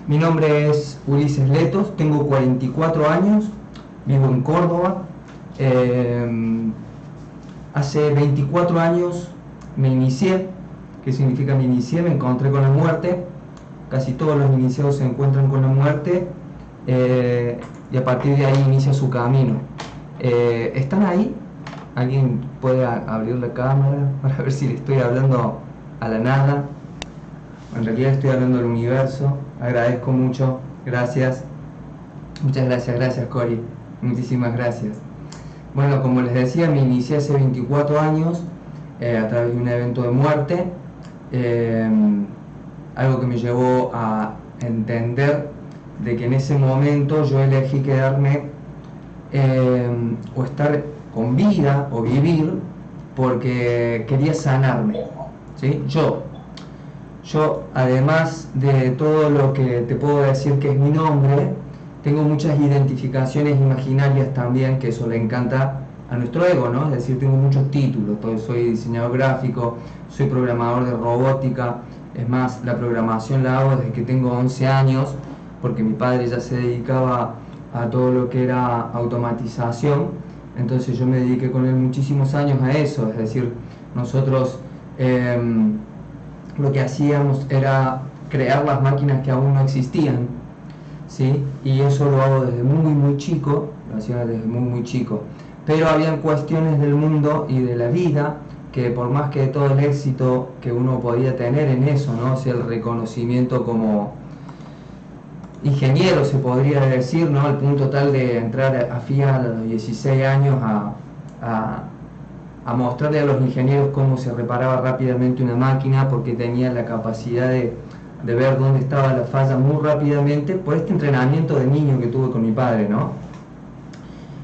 Mi nombre es Ulises Letos, tengo 44 años, vivo en Córdoba. Hace 24 años me inicié. ¿Qué significa me inicié? Me encontré con la muerte. Casi todos los iniciados se encuentran con la muerte y a partir de ahí inicia su camino. ¿Están ahí? ¿Alguien puede abrir la cámara para ver si le estoy hablando a la nada? En realidad estoy hablando al universo. Agradezco mucho, gracias. Muchas gracias Cori, muchísimas gracias. Bueno, como les decía, me inicié hace 24 años a través de un evento de muerte, algo que me llevó a entender de que en ese momento yo elegí quedarme o estar con vida o vivir porque quería sanarme, ¿sí? Yo, además de todo lo que te puedo decir que es mi nombre, tengo muchas identificaciones imaginarias también, que eso le encanta a nuestro ego, ¿no? Es decir, tengo muchos títulos, soy diseñador gráfico, soy programador de robótica, es más, la programación la hago desde que tengo 11 años, porque mi padre ya se dedicaba a todo lo que era automatización, entonces yo me dediqué con él muchísimos años a eso, es decir, nosotros lo que hacíamos era crear las máquinas que aún no existían, ¿sí? Y eso lo hago desde muy chico, lo hacía desde muy chico. Pero habían cuestiones del mundo y de la vida que por más que todo el éxito que uno podía tener en eso, ¿no? O sea, el reconocimiento como ingeniero se podría decir, ¿no? Al punto tal de entrar a FIA a los 16 años a mostrarle a los ingenieros cómo se reparaba rápidamente una máquina porque tenía la capacidad de ver dónde estaba la falla muy rápidamente por este entrenamiento de niño que tuve con mi padre, ¿no?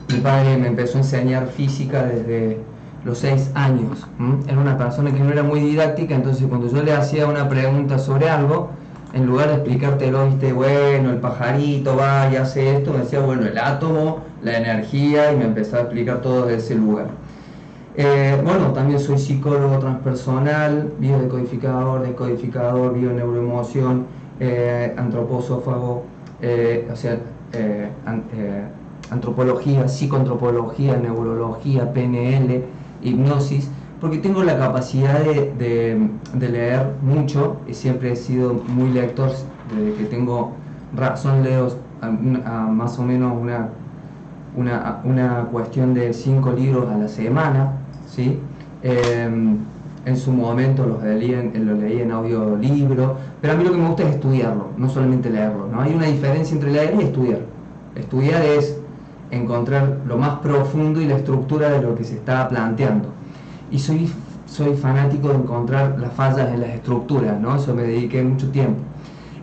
Mi padre me empezó a enseñar física desde los 6 años. Era una persona que no era muy didáctica, entonces cuando yo le hacía una pregunta sobre algo, en lugar de explicártelo, viste, bueno, el pajarito va y hace esto, me decía, bueno, el átomo, la energía, y me empezó a explicar todo desde ese lugar. Bueno, también soy psicólogo transpersonal, biodecodificador, descodificador, bioneuroemoción, antropósófago, antropología, psicoantropología, neurología, PNL, hipnosis, porque tengo la capacidad de leer mucho y siempre he sido muy lector. Desde que tengo razón leo más o menos una cuestión de 5 libros a la semana, ¿sí? En su momento los leí en audiolibro, pero a mí lo que me gusta es estudiarlo, no solamente leerlo, ¿no? Hay una diferencia entre leer y estudiar. Estudiar es encontrar lo más profundo y la estructura de lo que se está planteando. Y soy fanático de encontrar las fallas en las estructuras, ¿no? Eso me dediqué mucho tiempo.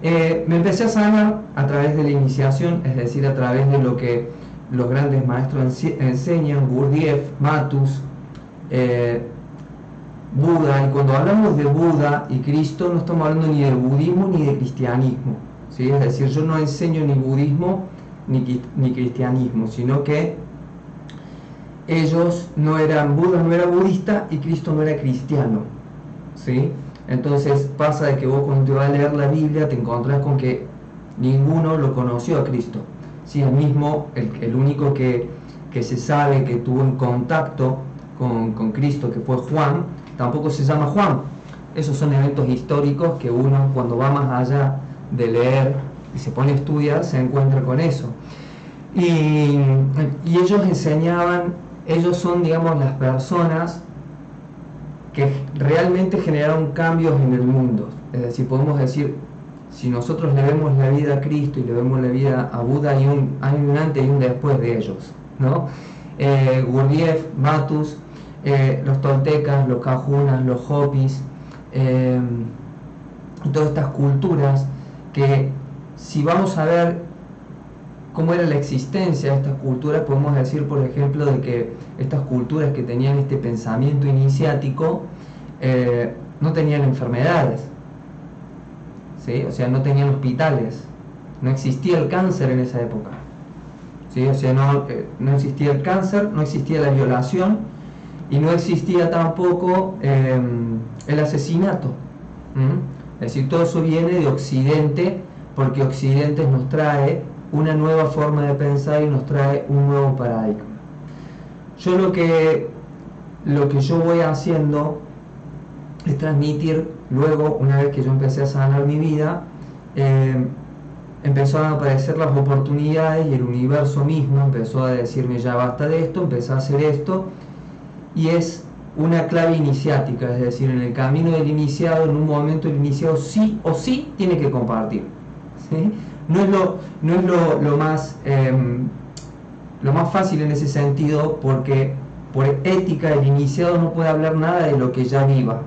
Me empecé a sanar a través de la iniciación, es decir, a través de lo que los grandes maestros enseñan, Gurdjieff, Matus, Buda. Y cuando hablamos de Buda y Cristo no estamos hablando ni del budismo ni de cristianismo, ¿sí? Es decir, yo no enseño ni budismo ni cristianismo, sino que ellos Buda no era budista y Cristo no era cristiano, ¿sí? Entonces pasa de que vos cuando te vas a leer la Biblia te encontrás con que ninguno lo conoció a Cristo, ¿sí? El único que se sabe que tuvo en contacto con Cristo, que fue Juan, tampoco se llama Juan. Esos son eventos históricos que uno, cuando va más allá de leer y se pone a estudiar, se encuentra con eso. Y ellos enseñaban, ellos son, digamos, las personas que realmente generaron cambios en el mundo. Es decir, podemos decir, si nosotros le vemos la vida a Cristo y le vemos la vida a Buda, hay un antes y un después de ellos, ¿no? Gurdjieff, Matus, los toltecas, los cajunas, los hopis, todas estas culturas que, si vamos a ver cómo era la existencia de estas culturas, podemos decir, por ejemplo, de que estas culturas que tenían este pensamiento iniciático no tenían enfermedades, ¿sí? O sea, no tenían hospitales, no existía el cáncer en esa época, ¿sí? O sea, no existía el cáncer, no existía la violación y no existía tampoco el asesinato. Es decir, todo eso viene de Occidente, porque Occidente nos trae una nueva forma de pensar y nos trae un nuevo paradigma. Yo lo que yo voy haciendo es transmitir, luego, una vez que yo empecé a sanar mi vida, empezó a aparecer las oportunidades y el universo mismo empezó a decirme: ya basta de esto, empecé a hacer esto, y es una clave iniciática, es decir, en el camino del iniciado, en un momento el iniciado sí o sí tiene que compartir, ¿sí? No es lo más fácil en ese sentido, porque por ética el iniciado no puede hablar nada de lo que ya viva.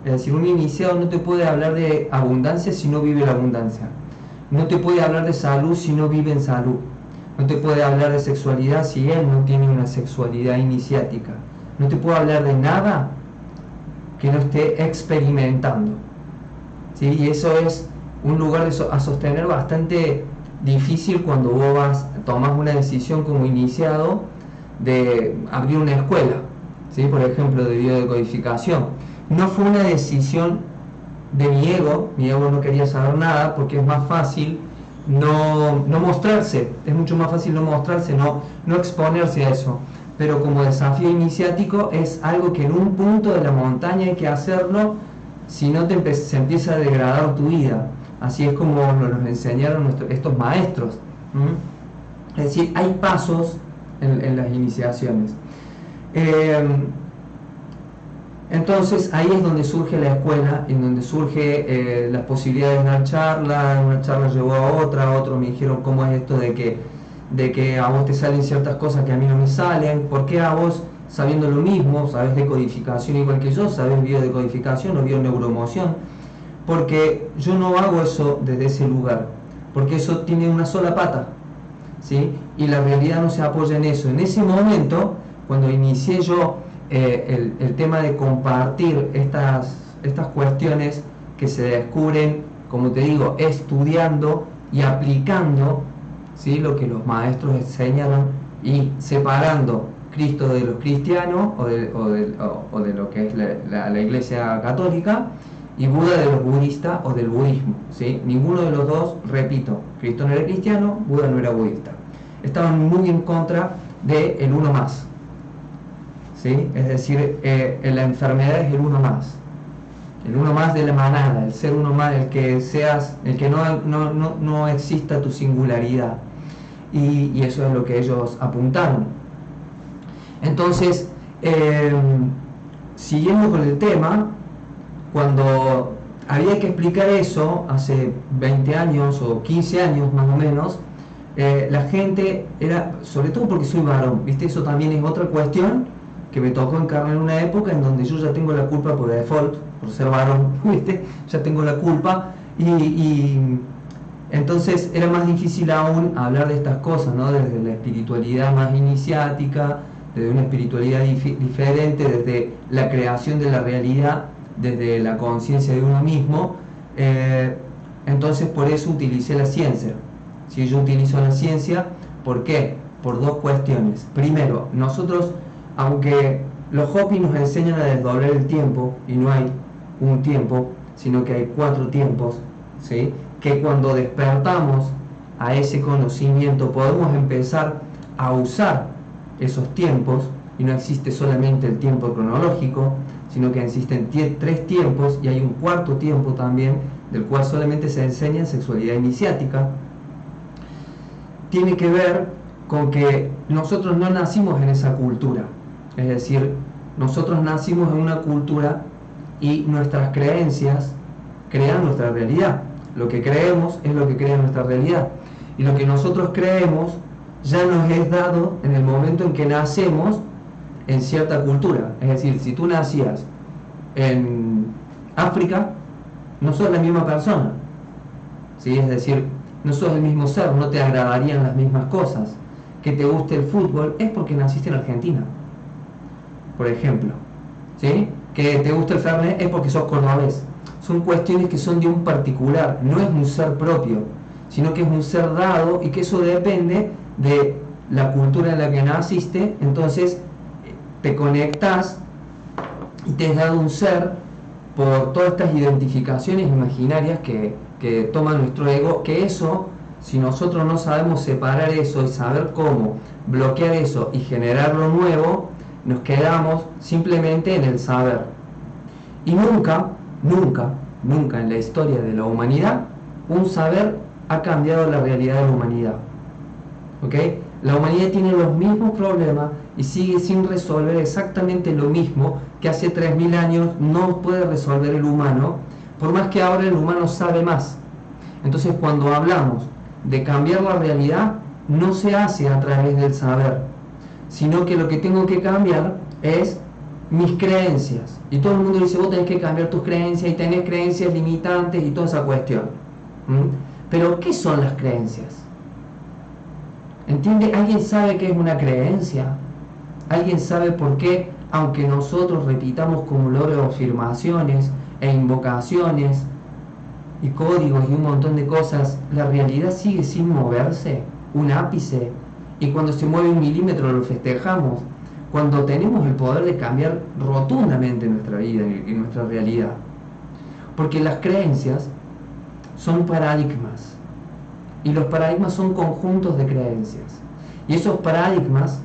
Es decir, un iniciado no te puede hablar de abundancia si no vive la abundancia. No te puede hablar de salud si no vive en salud. No te puede hablar de sexualidad si él no tiene una sexualidad iniciática. No te puede hablar de nada que no esté experimentando, ¿sí? Y eso es un lugar a sostener bastante difícil cuando vos tomás una decisión como iniciado de abrir una escuela, ¿sí? Por ejemplo, de biodecodificación. No fue una decisión de mi ego no quería saber nada, porque es más fácil no mostrarse, es mucho más fácil no mostrarse, no exponerse a eso. Pero como desafío iniciático es algo que en un punto de la montaña hay que hacerlo, si no se empieza a degradar tu vida. Así es como nos enseñaron estos maestros. Es decir, hay pasos en las iniciaciones. Entonces ahí es donde surge la escuela, en donde surge las posibilidades de una charla llevó a otra, otros me dijeron: ¿cómo es esto de que a vos te salen ciertas cosas que a mí no me salen? ¿Por qué a vos, sabiendo lo mismo, sabes decodificación igual que yo, sabes biodecodificación o bioneuroemoción? Porque yo no hago eso desde ese lugar, porque eso tiene una sola pata, ¿sí? Y la realidad no se apoya en eso. En ese momento, cuando inicié yo el tema de compartir estas cuestiones que se descubren, como te digo, estudiando y aplicando, ¿sí?, lo que los maestros enseñaron, y separando Cristo de los cristianos o de lo que es la Iglesia católica, y Buda de los budistas o del budismo, ¿sí? Ninguno de los dos, repito, Cristo no era cristiano, Buda no era budista. Estaban muy en contra del uno más, ¿sí? Es decir, la enfermedad es el uno más de la manada, el ser uno más, el que no exista tu singularidad, y eso es lo que ellos apuntaron. Entonces, siguiendo con el tema, cuando había que explicar eso hace 20 años o 15 años más o menos, la gente era, sobre todo porque soy varón, ¿viste? Eso también es otra cuestión que me tocó encarnar en una época en donde yo ya tengo la culpa por default, por ser varón, ¿viste? Ya tengo la culpa, y entonces era más difícil aún hablar de estas cosas, ¿no? Desde la espiritualidad más iniciática, desde una espiritualidad diferente, desde la creación de la realidad, desde la conciencia de uno mismo. Entonces por eso utilicé la ciencia. Si yo utilizo la ciencia, ¿por qué? Por dos cuestiones. Primero, nosotros, aunque los Hopi nos enseñan a desdoblar el tiempo, y no hay un tiempo, sino que hay 4 tiempos, ¿sí?, que cuando despertamos a ese conocimiento podemos empezar a usar esos tiempos, y no existe solamente el tiempo cronológico, sino que existen 3 tiempos, y hay un 4º tiempo también, del cual solamente se enseña en sexualidad iniciática. Tiene que ver con que nosotros no nacimos en esa cultura, es decir, nosotros nacimos en una cultura y nuestras creencias crean nuestra realidad. Lo que creemos es lo que crea nuestra realidad, y lo que nosotros creemos ya nos es dado en el momento en que nacemos en cierta cultura. Es decir, si tú nacías en África, no sos la misma persona, ¿sí? Es decir, no sos el mismo ser, no te agradarían las mismas cosas. Que te guste el fútbol es porque naciste en Argentina, por ejemplo, ¿sí? Que te guste el fernet es porque sos cordobés. Son cuestiones que son de un particular, no es un ser propio, sino que es un ser dado, y que eso depende de la cultura en la que naciste. Entonces te conectas y te es dado un ser por todas estas identificaciones imaginarias que que toma nuestro ego, que eso, si nosotros no sabemos separar eso y saber cómo bloquear eso y generar lo nuevo, nos quedamos simplemente en el saber. Y nunca en la historia de la humanidad, un saber ha cambiado la realidad de la humanidad. ¿Ok? La humanidad tiene los mismos problemas y sigue sin resolver exactamente lo mismo que hace 3000 años no puede resolver el humano, por más que ahora el humano sabe más. Entonces, cuando hablamos de cambiar la realidad, no se hace a través del saber, sino que lo que tengo que cambiar es mis creencias. Y todo el mundo dice, vos tenés que cambiar tus creencias y tenés creencias limitantes y toda esa cuestión. Pero, ¿qué son las creencias? ¿Entiende? ¿Alguien sabe qué es una creencia? ¿Alguien sabe por qué, aunque nosotros repitamos como logro afirmaciones e invocaciones y códigos y un montón de cosas, la realidad sigue sin moverse un ápice? Y cuando se mueve 1 milímetro lo festejamos, cuando tenemos el poder de cambiar rotundamente nuestra vida y nuestra realidad. Porque las creencias son paradigmas, y los paradigmas son conjuntos de creencias, y esos paradigmas,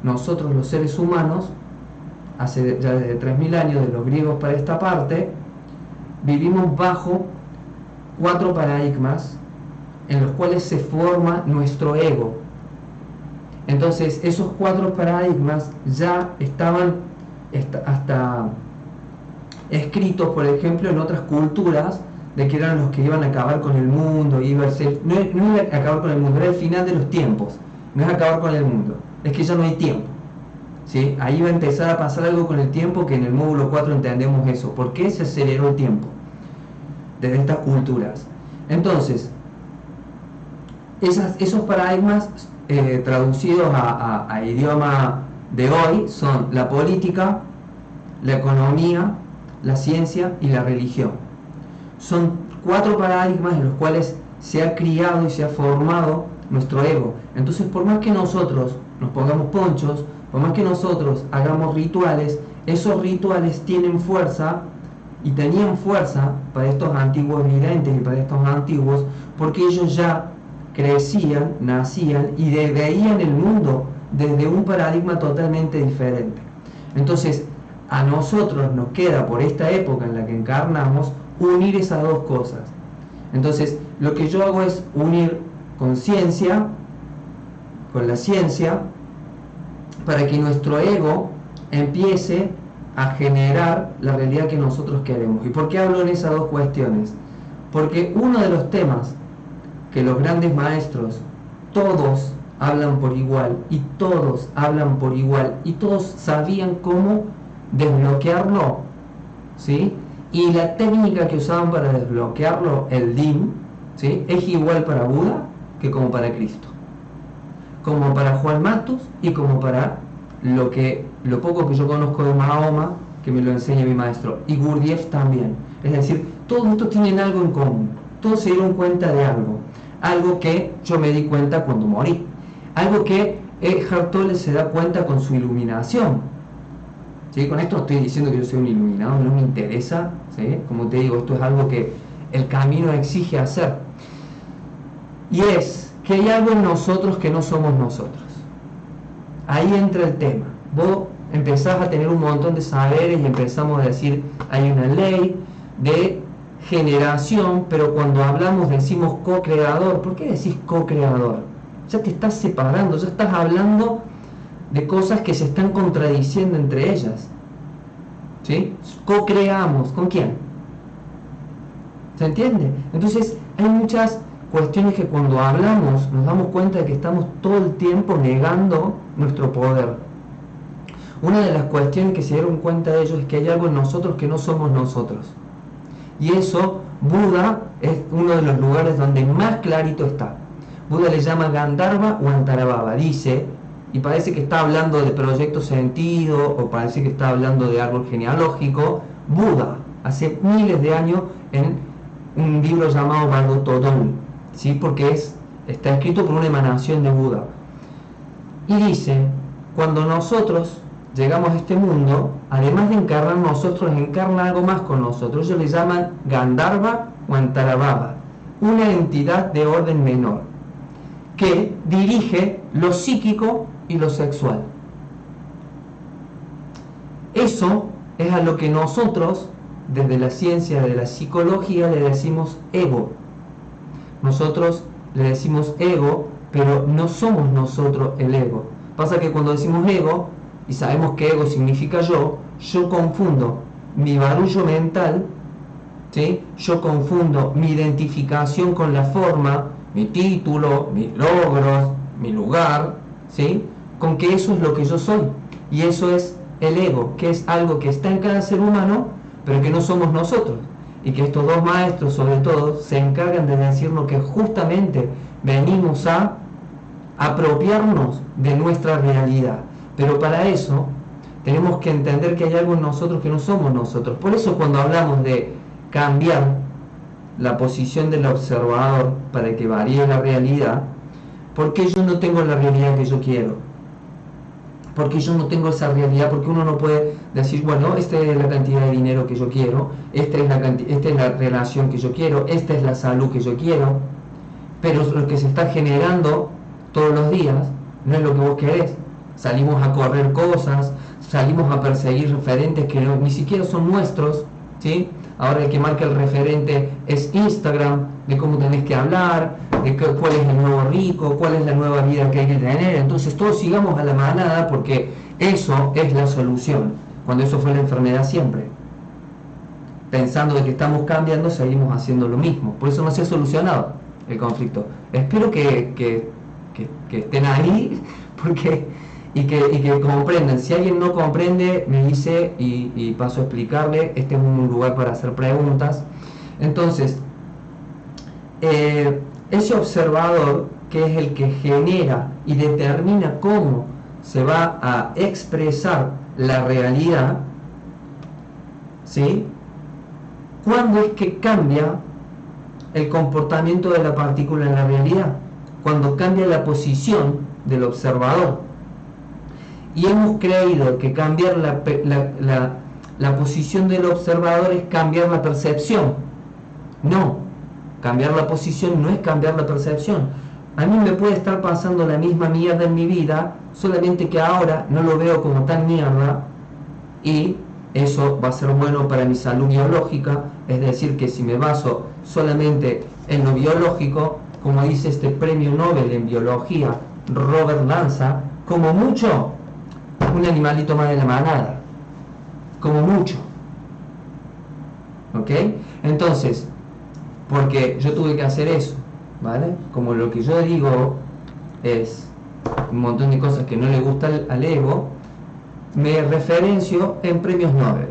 nosotros los seres humanos, hace ya desde 3000 años, de los griegos para esta parte, vivimos bajo 4 paradigmas en los cuales se forma nuestro ego. Entonces, esos 4 paradigmas ya estaban hasta escritos, por ejemplo, en otras culturas, de que eran los que iban a acabar con el mundo, no iba a acabar con el mundo, era el final de los tiempos, no es acabar con el mundo, es que ya no hay tiempo. ¿Sí? Ahí va a empezar a pasar algo con el tiempo, que en el módulo 4 entendemos eso, por qué se aceleró el tiempo desde estas culturas. Entonces, esos paradigmas traducidos a idioma de hoy son la política, la economía, la ciencia y la religión. Son 4 paradigmas en los cuales se ha criado y se ha formado nuestro ego. Entonces, por más que nosotros nos pongamos ponchos, por más que nosotros hagamos rituales, esos rituales tienen fuerza y tenían fuerza para estos antiguos videntes y para estos antiguos, porque ellos ya crecían, nacían y veían el mundo desde un paradigma totalmente diferente. Entonces, a nosotros nos queda, por esta época en la que encarnamos, unir esas 2 cosas. Entonces, lo que yo hago es unir conciencia con la ciencia, para que nuestro ego empiece a generar la realidad que nosotros queremos. ¿Y por qué hablo en esas 2 cuestiones? Porque uno de los temas que los grandes maestros, todos hablan por igual, y todos hablan por igual, y todos sabían cómo desbloquearlo, ¿sí? Y la técnica que usaban para desbloquearlo, el DIN, ¿sí?, es igual para Buda que como para Cristo, como para Juan Matus y como para lo poco que yo conozco de Mahoma, que me lo enseña mi maestro, y Gurdjieff también. Es decir, todos estos tienen algo en común, todos se dieron cuenta de algo que yo me di cuenta cuando morí, algo que Eckhart Tolle se da cuenta con su iluminación. ¿Sí? Con esto no estoy diciendo que yo soy un iluminado, no me interesa, ¿sí? Como te digo, esto es algo que el camino exige hacer. Y es que hay algo en nosotros que no somos nosotros. Ahí entra el tema. Vos empezás a tener un montón de saberes y empezamos a decir, hay una ley de generación, pero cuando hablamos decimos co-creador. ¿Por qué decís co-creador? Ya te estás separando, ya estás hablando de cosas que se están contradiciendo entre ellas. ¿Sí? Co-creamos. ¿Con quién? ¿Se entiende? Entonces hay muchas cuestiones que cuando hablamos nos damos cuenta de que estamos todo el tiempo negando nuestro poder. Una de las cuestiones que se dieron cuenta de ellos es que hay algo en nosotros que no somos nosotros. Y eso, Buda es uno de los lugares donde más clarito está. Buda le llama Gandharva o Antarabhava. Dice, y parece que está hablando de proyecto sentido, o parece que está hablando de árbol genealógico. Buda, hace miles de años, en un libro llamado Bhagavatam, ¿sí? Porque está escrito por una emanación de Buda. Y dice, cuando nosotros llegamos a este mundo, además de encarnar nosotros, encarna algo más con nosotros. Ellos le llaman Gandharva o Antarabhava. una entidad de orden menor que dirige lo psíquico y lo sexual. Eso es a lo que nosotros, desde la ciencia de la psicología, le decimos ego. Nosotros le decimos ego, pero no somos nosotros el ego. Pasa que cuando decimos ego, y sabemos que ego significa yo confundo mi barullo mental, ¿sí? Yo confundo mi identificación con la forma, mi título, mis logros, mi lugar, ¿sí? Con que eso es lo que yo soy. Y eso es el ego, que es algo que está en cada ser humano, pero que no somos nosotros. Y que estos dos maestros, sobre todo, se encargan de decirnos que justamente venimos a apropiarnos de nuestra realidad. Pero para eso tenemos que entender que hay algo en nosotros que no somos nosotros. Por eso cuando hablamos de cambiar la posición del observador para que varíe la realidad, porque yo no tengo la realidad que yo quiero, porque yo no tengo esa realidad, porque uno no puede decir, bueno, esta es la cantidad de dinero que yo quiero, esta es la relación que yo quiero, esta es la salud que yo quiero, pero lo que se está generando todos los días no es lo que vos querés. Salimos a correr cosas, salimos a perseguir referentes que ni siquiera son nuestros, ¿sí? Ahora el que marca el referente es Instagram, de cómo tenés que hablar, de cuál es el nuevo rico, cuál es la nueva vida que hay que tener. Entonces todos sigamos a la manada porque eso es la solución, cuando eso fue la enfermedad siempre. Pensando de que estamos cambiando, seguimos haciendo lo mismo. Por eso no se ha solucionado el conflicto. Espero que estén ahí y que comprendan. Si alguien no comprende, me dice y paso a explicarle. Este es un lugar para hacer preguntas. Entonces, ese observador, que es el que genera y determina cómo se va a expresar la realidad, ¿sí? ¿Cuándo es que cambia el comportamiento de la partícula en la realidad? Cuando cambia la posición del observador. Y hemos creído que cambiar la posición del observador es cambiar la percepción. No, cambiar la posición no es cambiar la percepción. A mí me puede estar pasando la misma mierda en mi vida, solamente que ahora no lo veo como tan mierda, y eso va a ser bueno para mi salud biológica. Es decir, que si me baso solamente en lo biológico, como dice este premio Nobel en biología, Robert Lanza, como mucho, un animalito más de la manada, como mucho, ¿ok? Entonces, porque yo tuve que hacer eso, ¿vale? Como lo que yo digo es un montón de cosas que no le gusta al ego, me referencio en premios Nobel,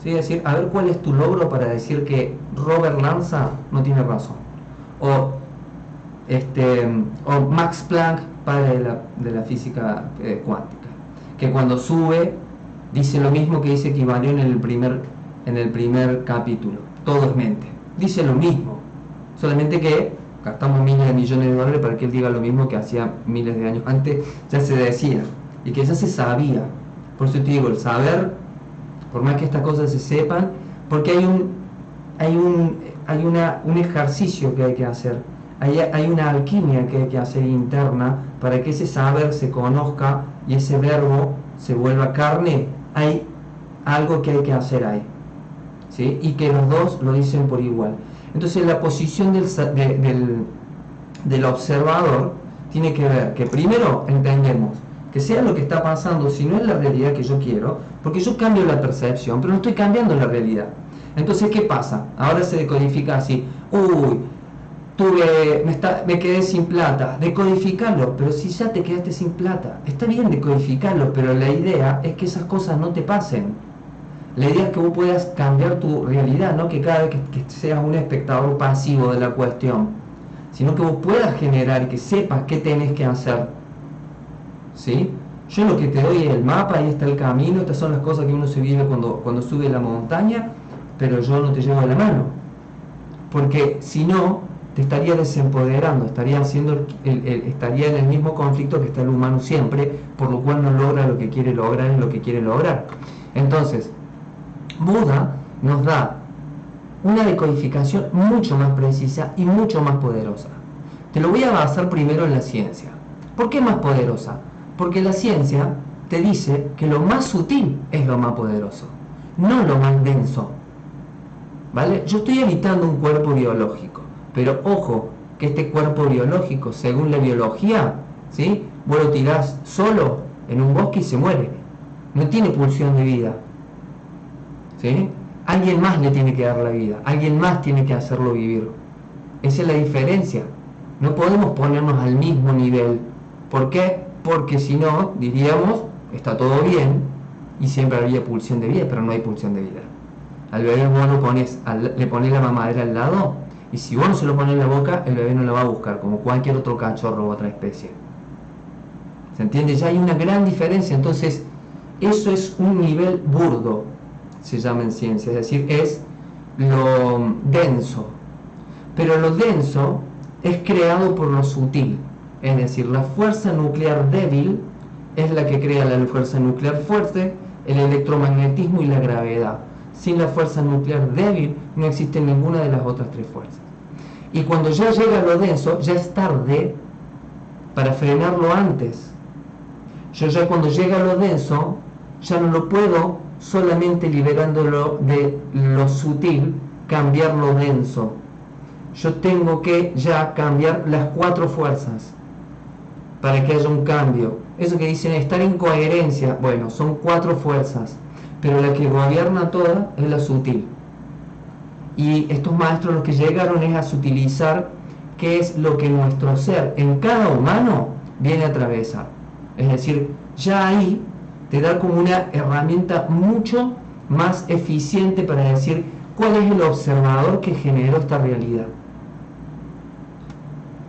¿sí? Es decir, a ver cuál es tu logro para decir que Robert Lanza no tiene razón, o Max Planck, padre de la física cuántica, que cuando sube dice lo mismo que dice Kybalión en el primer capítulo. Todo es mente, dice lo mismo, solamente que gastamos miles de millones de dólares para que él diga lo mismo que hacía miles de años antes, ya se decía, y que ya se sabía. Por eso te digo, el saber, por más que estas cosas se sepan, porque hay un ejercicio que hay que hacer, hay una alquimia que hay que hacer interna para que ese saber se conozca y ese verbo se vuelva carne. Hay algo que hay que hacer ahí, ¿sí? Y que los dos lo dicen por igual. Entonces la posición del observador tiene que ver que primero entendemos que sea lo que está pasando, si no es la realidad que yo quiero, porque yo cambio la percepción, pero no estoy cambiando la realidad. Entonces, ¿qué pasa? Ahora se decodifica así: uy, me quedé sin plata. Decodificarlo, pero si ya te quedaste sin plata, está bien decodificarlo, pero la idea es que esas cosas no te pasen. La idea es que vos puedas cambiar tu realidad, no que cada vez que seas un espectador pasivo de la cuestión, sino que vos puedas generar y que sepas qué tenés que hacer, ¿sí? Yo lo que te doy es el mapa, ahí está el camino, estas son las cosas que uno se vive cuando sube la montaña, pero yo no te llevo de la mano, porque si no, te estaría desempoderando, estaría en el mismo conflicto que está el humano siempre, por lo cual no logra lo que quiere lograr en lo que quiere lograr. Entonces, Buda nos da una decodificación mucho más precisa y mucho más poderosa. Te lo voy a basar primero en la ciencia. ¿Por qué más poderosa? Porque la ciencia te dice que lo más sutil es lo más poderoso, no lo más denso. ¿Vale? Yo estoy habitando un cuerpo biológico, pero ojo, que este cuerpo biológico, según la biología, ¿sí? Vos lo tirás solo en un bosque y se muere. No tiene pulsión de vida. ¿Sí? Alguien más le tiene que dar la vida, alguien más tiene que hacerlo vivir. Esa es la diferencia. No podemos ponernos al mismo nivel. ¿Por qué? Porque si no, diríamos, está todo bien y siempre habría pulsión de vida, pero no hay pulsión de vida. Al bebé vos le pones la mamadera al lado y si vos no se lo pones en la boca, el bebé no la va a buscar, como cualquier otro cachorro u otra especie. ¿Se entiende? Ya hay una gran diferencia. Entonces, eso es un nivel burdo, se llama en ciencia, es decir, es lo denso. Pero lo denso es creado por lo sutil, es decir, la fuerza nuclear débil es la que crea la fuerza nuclear fuerte, el electromagnetismo y la gravedad. Sin la fuerza nuclear débil no existe ninguna de las otras tres fuerzas. Y cuando ya llega a lo denso, ya es tarde para frenarlo antes. Yo ya cuando llega a lo denso, ya no lo puedo solamente liberándolo de lo sutil, cambiar lo denso. Yo tengo que ya cambiar las cuatro fuerzas para que haya un cambio. Eso que dicen estar en coherencia, bueno, son cuatro fuerzas, pero la que gobierna toda es la sutil. Y estos maestros lo que llegaron es a sutilizar qué es lo que nuestro ser en cada humano viene a atravesar. Es decir, ya ahí te da como una herramienta mucho más eficiente para decir cuál es el observador que generó esta realidad.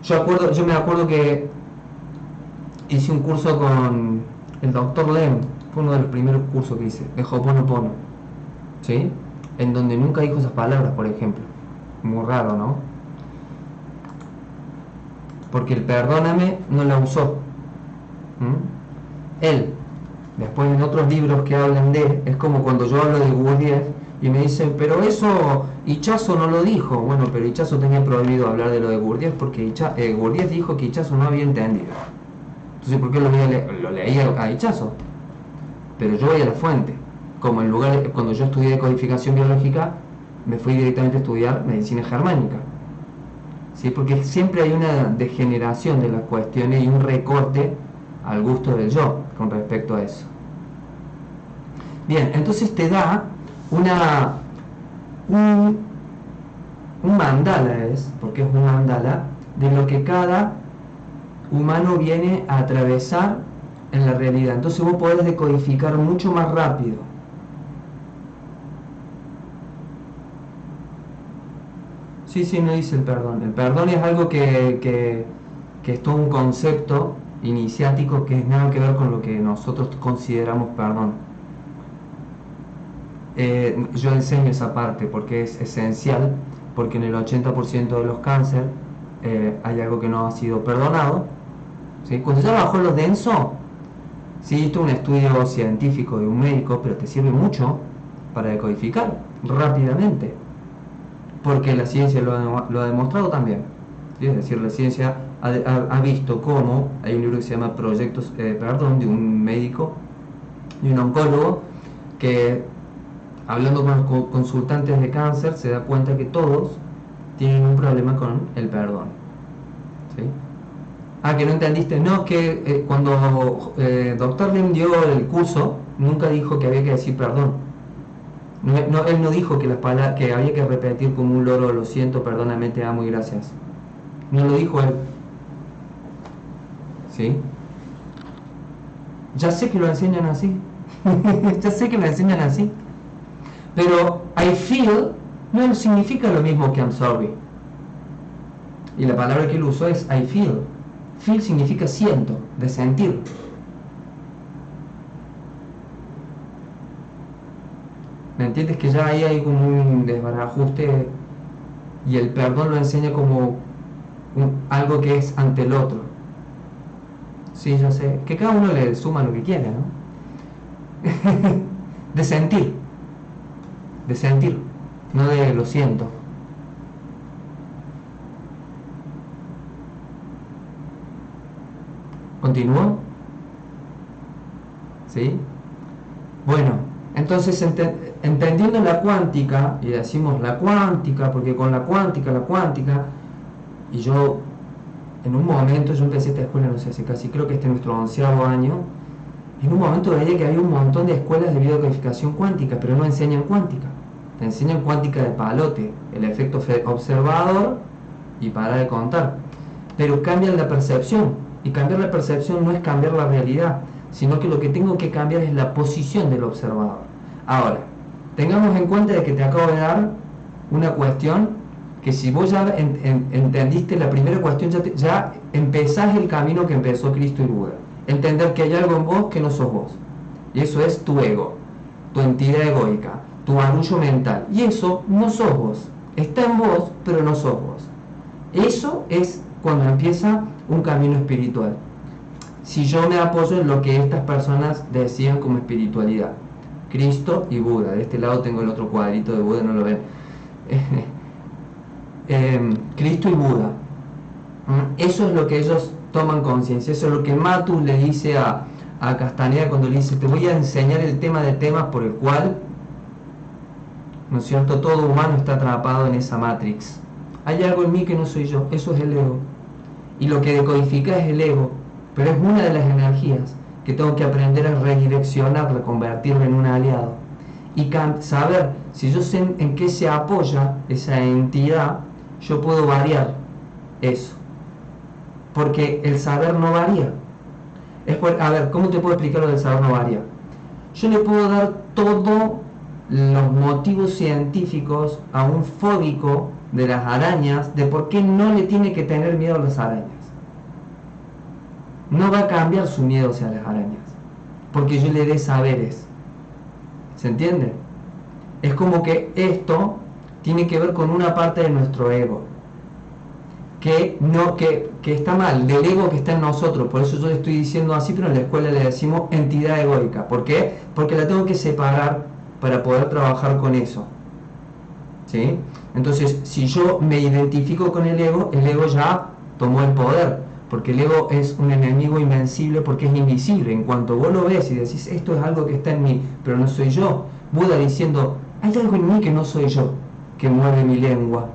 Yo me acuerdo que hice un curso con el Dr. Lem, fue uno de los primeros cursos que hice, de Ho'oponopono, ¿sí? En donde nunca dijo esas palabras, por ejemplo. Muy raro, ¿no? Porque el perdóname no la usó. Él, después en otros libros que hablan de, es como cuando yo hablo de Gurdjieff y me dicen, pero eso Ichazo no lo dijo. Bueno, pero Ichazo tenía prohibido hablar de lo de Gurdjieff porque Gurdjieff dijo que Ichazo no había entendido. Entonces, ¿por qué lo leía a Ichazo? Pero yo voy a la fuente. Como en lugar de, cuando yo estudié codificación biológica, me fui directamente a estudiar medicina germánica. ¿Sí? Porque siempre hay una degeneración de las cuestiones y un recorte al gusto del yo con respecto a eso. Bien, entonces te da un mandala, porque es un mandala de lo que cada humano viene a atravesar en la realidad. Entonces vos podés decodificar mucho más rápido. Sí, no dice el perdón. El perdón es algo que es todo un concepto iniciático que es nada que ver con lo que nosotros consideramos perdón. Yo enseño esa parte porque es esencial, porque en el 80% de los cánceres hay algo que no ha sido perdonado. ¿Sí? Cuando ya bajó lo denso, sí, esto es un estudio científico de un médico, pero te sirve mucho para decodificar rápidamente, porque la ciencia lo ha demostrado también. ¿Sí? Es decir, la ciencia ha visto cómo, hay un libro que se llama Proyectos, de un médico y un oncólogo que, hablando con los consultantes de cáncer, se da cuenta que todos tienen un problema con el perdón. ¿Sí? Ah, que no entendiste. No, es que cuando Dr. Lim dio el curso, nunca dijo que había que decir perdón. Él no dijo que las palabras, que había que repetir como un loro, lo siento, perdóname, te amo y gracias. No lo dijo él. ¿Sí? Ya sé que lo enseñan así. Ya sé que lo enseñan así. Pero I feel no significa lo mismo que I'm sorry. Y la palabra que él usó es I feel. Feel significa siento, de sentir. ¿Me entiendes? Que ya ahí hay como un desbarajuste y el perdón lo enseña como algo que es ante el otro. Sí, yo sé. Que cada uno le suma lo que quiera, ¿no? De sentir. De sentir. no de lo siento. ¿Continúo? ¿Sí? Bueno, entonces entendiendo la cuántica, y decimos la cuántica, porque con la cuántica, y yo en un momento, yo empecé esta escuela, no sé, hace casi, creo que este es nuestro 11º año, en un momento veía que había un montón de escuelas de biodecodificación cuántica, pero no enseñan cuántica, te enseñan cuántica de palote, el efecto observador y para de contar, pero cambian la percepción, y cambiar la percepción no es cambiar la realidad, sino que lo que tengo que cambiar es la posición del observador. Ahora, tengamos en cuenta de que te acabo de dar una cuestión que si vos ya entendiste la primera cuestión, ya empezás el camino que empezó Cristo y Buda. Entender que hay algo en vos que no sos vos. Y eso es tu ego, tu entidad egoica, tu barullo mental. Y eso no sos vos. Está en vos, pero no sos vos. Eso es cuando empieza un camino espiritual. Si yo me apoyo en lo que estas personas decían como espiritualidad, Cristo y Buda. De este lado tengo el otro cuadrito de Buda, no lo ven. Cristo y Buda. Eso es lo que ellos toman conciencia. Eso es lo que Matus le dice a Castaneda cuando le dice: te voy a enseñar el tema de temas por el cual, ¿no es cierto?, todo humano está atrapado en esa matrix. Hay algo en mí que no soy yo. Eso es el ego. Y lo que decodifica es el ego. Pero es una de las energías que tengo que aprender a redireccionar, reconvertirme en un aliado. Y saber, si yo sé en qué se apoya esa entidad, yo puedo variar eso. Porque el saber no varía. A ver, ¿cómo te puedo explicar lo del saber no varía? Yo le puedo dar todos los motivos científicos a un fóbico de las arañas de por qué no le tiene que tener miedo a las arañas. No va a cambiar su miedo hacia las arañas, porque yo le dé saberes. ¿Se entiende? Es como que esto tiene que ver con una parte de nuestro ego, que está mal, del ego que está en nosotros. Por eso yo le estoy diciendo así, pero en la escuela le decimos entidad egoica. ¿Por qué? Porque la tengo que separar para poder trabajar con eso. ¿Sí? Entonces, si yo me identifico con el ego ya tomó el poder. Porque el ego es un enemigo invencible, porque es invisible. En cuanto vos lo ves y decís, esto es algo que está en mí, pero no soy yo. Buda diciendo, hay algo en mí que no soy yo, que mueve mi lengua.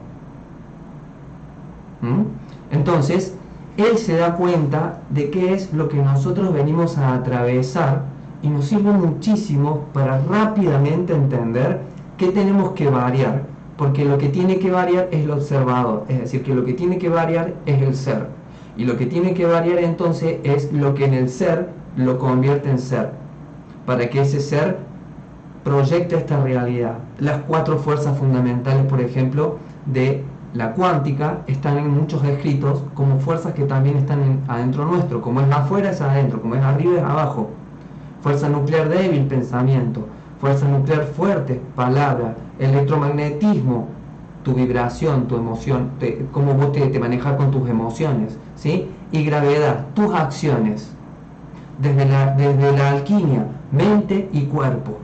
Entonces, él se da cuenta de qué es lo que nosotros venimos a atravesar, y nos sirve muchísimo para rápidamente entender qué tenemos que variar. Porque lo que tiene que variar es el observador. Es decir, que lo que tiene que variar es el ser. Y lo que tiene que variar entonces es lo que en el ser lo convierte en ser, para que ese ser proyecte esta realidad. Las 4 fuerzas fundamentales, por ejemplo, de la cuántica están en muchos escritos como fuerzas que también están adentro nuestro. Como es afuera es adentro, como es arriba es abajo. Fuerza nuclear débil, pensamiento. Fuerza nuclear fuerte, palabra. Electromagnetismo, tu vibración, tu emoción, cómo vos te manejas con tus emociones, ¿sí? Y gravedad, tus acciones, desde la alquimia, mente y cuerpo,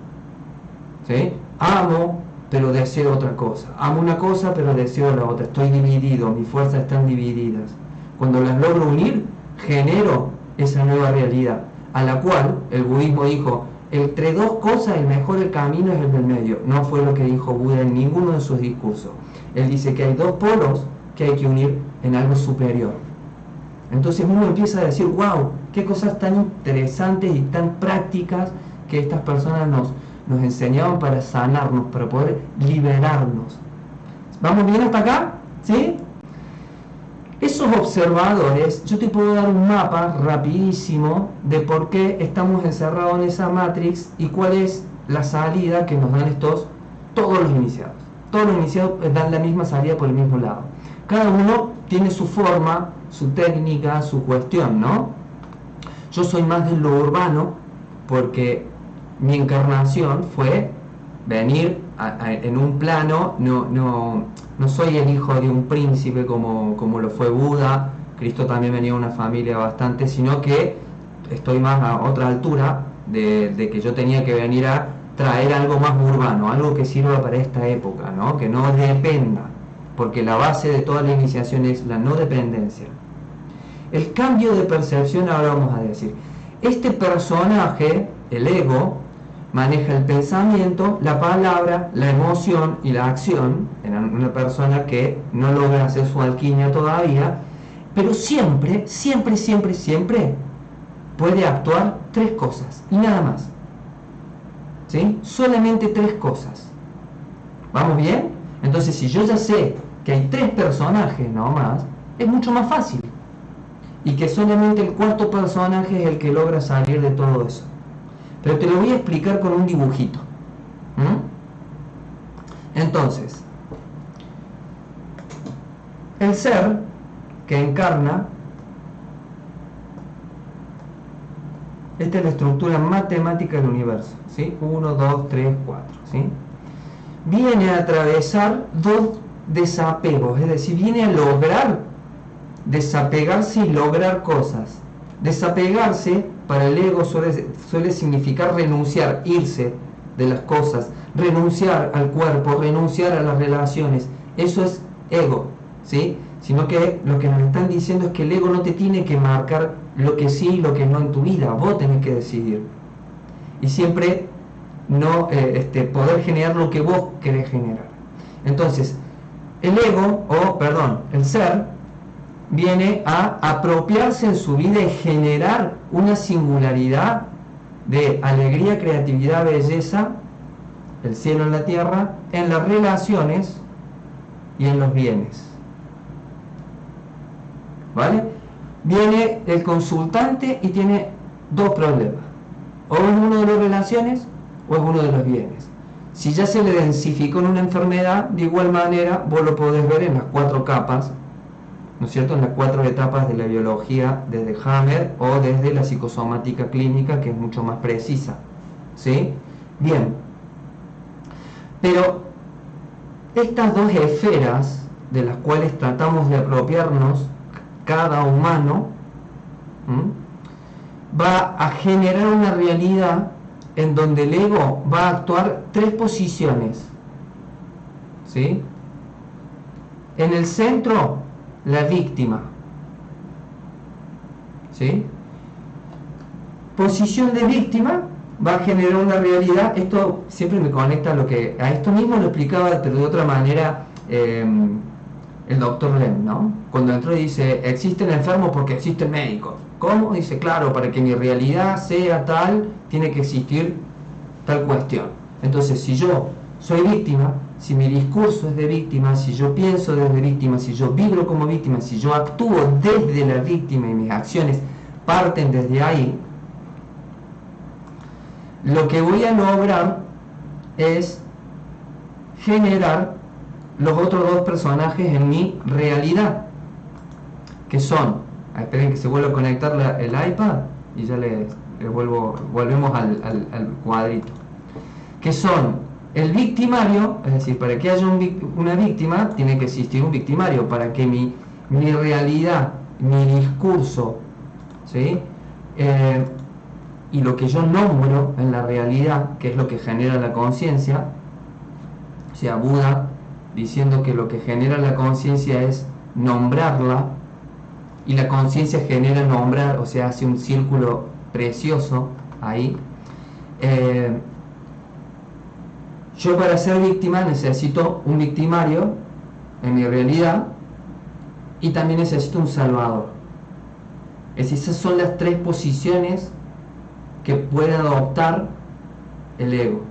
¿sí? Amo, pero deseo otra cosa. Amo una cosa, pero deseo la otra. Estoy dividido, mis fuerzas están divididas. Cuando las logro unir, genero esa nueva realidad, a la cual el budismo dijo, entre dos cosas el mejor camino es el del medio. No fue lo que dijo Buda en ninguno de sus discursos. Él dice que hay 2 polos que hay que unir en algo superior. Entonces uno empieza a decir, wow, qué cosas tan interesantes y tan prácticas que estas personas nos enseñaban para sanarnos, para poder liberarnos. ¿Vamos bien hasta acá? ¿Sí? Esos observadores, yo te puedo dar un mapa rapidísimo de por qué estamos encerrados en esa matrix y cuál es la salida que nos dan todos los iniciados. Todos los iniciados dan la misma salida por el mismo lado. Cada uno tiene su forma, su técnica, su cuestión, ¿no? Yo soy más de lo urbano porque mi encarnación fue venir en un plano, no soy el hijo de un príncipe como lo fue Buda. Cristo también venía de una familia bastante, sino que estoy más a otra altura de que yo tenía que venir a traer algo más urbano, algo que sirva para esta época, ¿no? Que no dependa, porque la base de toda la iniciación es la no dependencia. El cambio de percepción, ahora vamos a decir, este personaje, el ego, maneja el pensamiento, la palabra, la emoción y la acción en una persona que no logra hacer su alquimia todavía, pero siempre puede actuar 3 cosas y nada más. ¿Sí? Solamente 3 cosas. ¿Vamos bien? Entonces, si yo ya sé que hay 3 personajes nomás, es mucho más fácil. Y que solamente el 4.º personaje es el que logra salir de todo eso. Pero te lo voy a explicar con un dibujito. Entonces, el ser que encarna, esta es la estructura matemática del universo, ¿sí? 1, 2, 3, 4, ¿sí? Viene a atravesar 2 desapegos, es decir, viene a lograr desapegarse y lograr cosas. Desapegarse para el ego suele significar renunciar, irse de las cosas, renunciar al cuerpo, renunciar a las relaciones. Eso es ego, ¿sí? Sino que lo que nos están diciendo es que el ego no te tiene que marcar lo que sí y lo que no en tu vida, vos tenés que decidir. Y siempre no poder generar lo que vos querés generar. Entonces, el ego, el ser, viene a apropiarse en su vida y generar una singularidad de alegría, creatividad, belleza, el cielo en la tierra, en las relaciones y en los bienes. ¿Vale? Viene el consultante y tiene 2 problemas. O es uno de las relaciones o es uno de los bienes. Si ya se le densificó en una enfermedad, de igual manera vos lo podés ver en las 4 capas, ¿no es cierto? En las 4 etapas de la biología, desde Hammer o desde la psicosomática clínica, que es mucho más precisa. ¿Sí? Bien. Pero estas 2 esferas, de las cuales tratamos de apropiarnos cada humano, va a generar una realidad en donde el ego va a actuar 3 posiciones. ¿Sí? En el centro, la víctima. ¿Sí? Posición de víctima va a generar una realidad. Esto siempre me conecta a esto mismo lo explicaba, pero de otra manera, el doctor Lem, ¿no? Cuando entró y dice, existen enfermos porque existen médicos. ¿Cómo? Dice, claro, para que mi realidad sea tal, tiene que existir tal cuestión. Entonces, si yo soy víctima, si mi discurso es de víctima, si yo pienso desde víctima, si yo vibro como víctima, si yo actúo desde la víctima y mis acciones parten desde ahí, lo que voy a lograr es generar los otros 2 personajes en mi realidad, que son, esperen que se vuelva a conectar el iPad y ya volvemos al cuadrito, que son el victimario, es decir, para que haya una víctima tiene que existir un victimario, para que mi realidad, mi discurso, ¿sí? Y lo que yo nombro en la realidad, que es lo que genera la conciencia, o sea, Buda diciendo que lo que genera la conciencia es nombrarla, y la conciencia genera nombrar, o sea, hace un círculo precioso ahí. Yo para ser víctima necesito un victimario en mi realidad y también necesito un salvador. Es decir, esas son las 3 posiciones que puede adoptar el ego: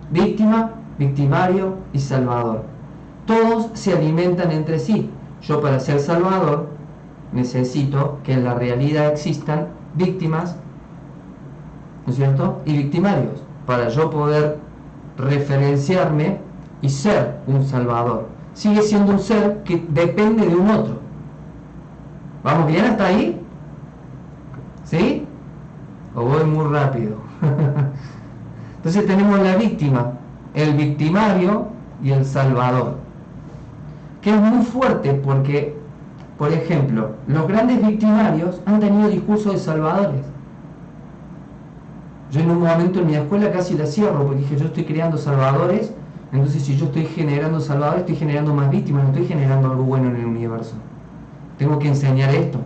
víctima, victimario y salvador. Todos se alimentan entre sí. Yo para ser salvador necesito que en la realidad existan víctimas, ¿no es cierto?, y victimarios, para yo poder referenciarme y ser un salvador. Sigue siendo un ser que depende de un otro. ¿Vamos bien hasta ahí? ¿Sí? ¿O voy muy rápido? Entonces tenemos la víctima, el victimario y el salvador, que es muy fuerte porque, por ejemplo, los grandes victimarios han tenido discursos de salvadores. Yo en un momento en mi escuela casi la cierro porque dije, yo estoy creando salvadores, entonces si yo estoy generando salvadores, estoy generando más víctimas, no estoy generando algo bueno en el universo. Tengo que enseñar esto.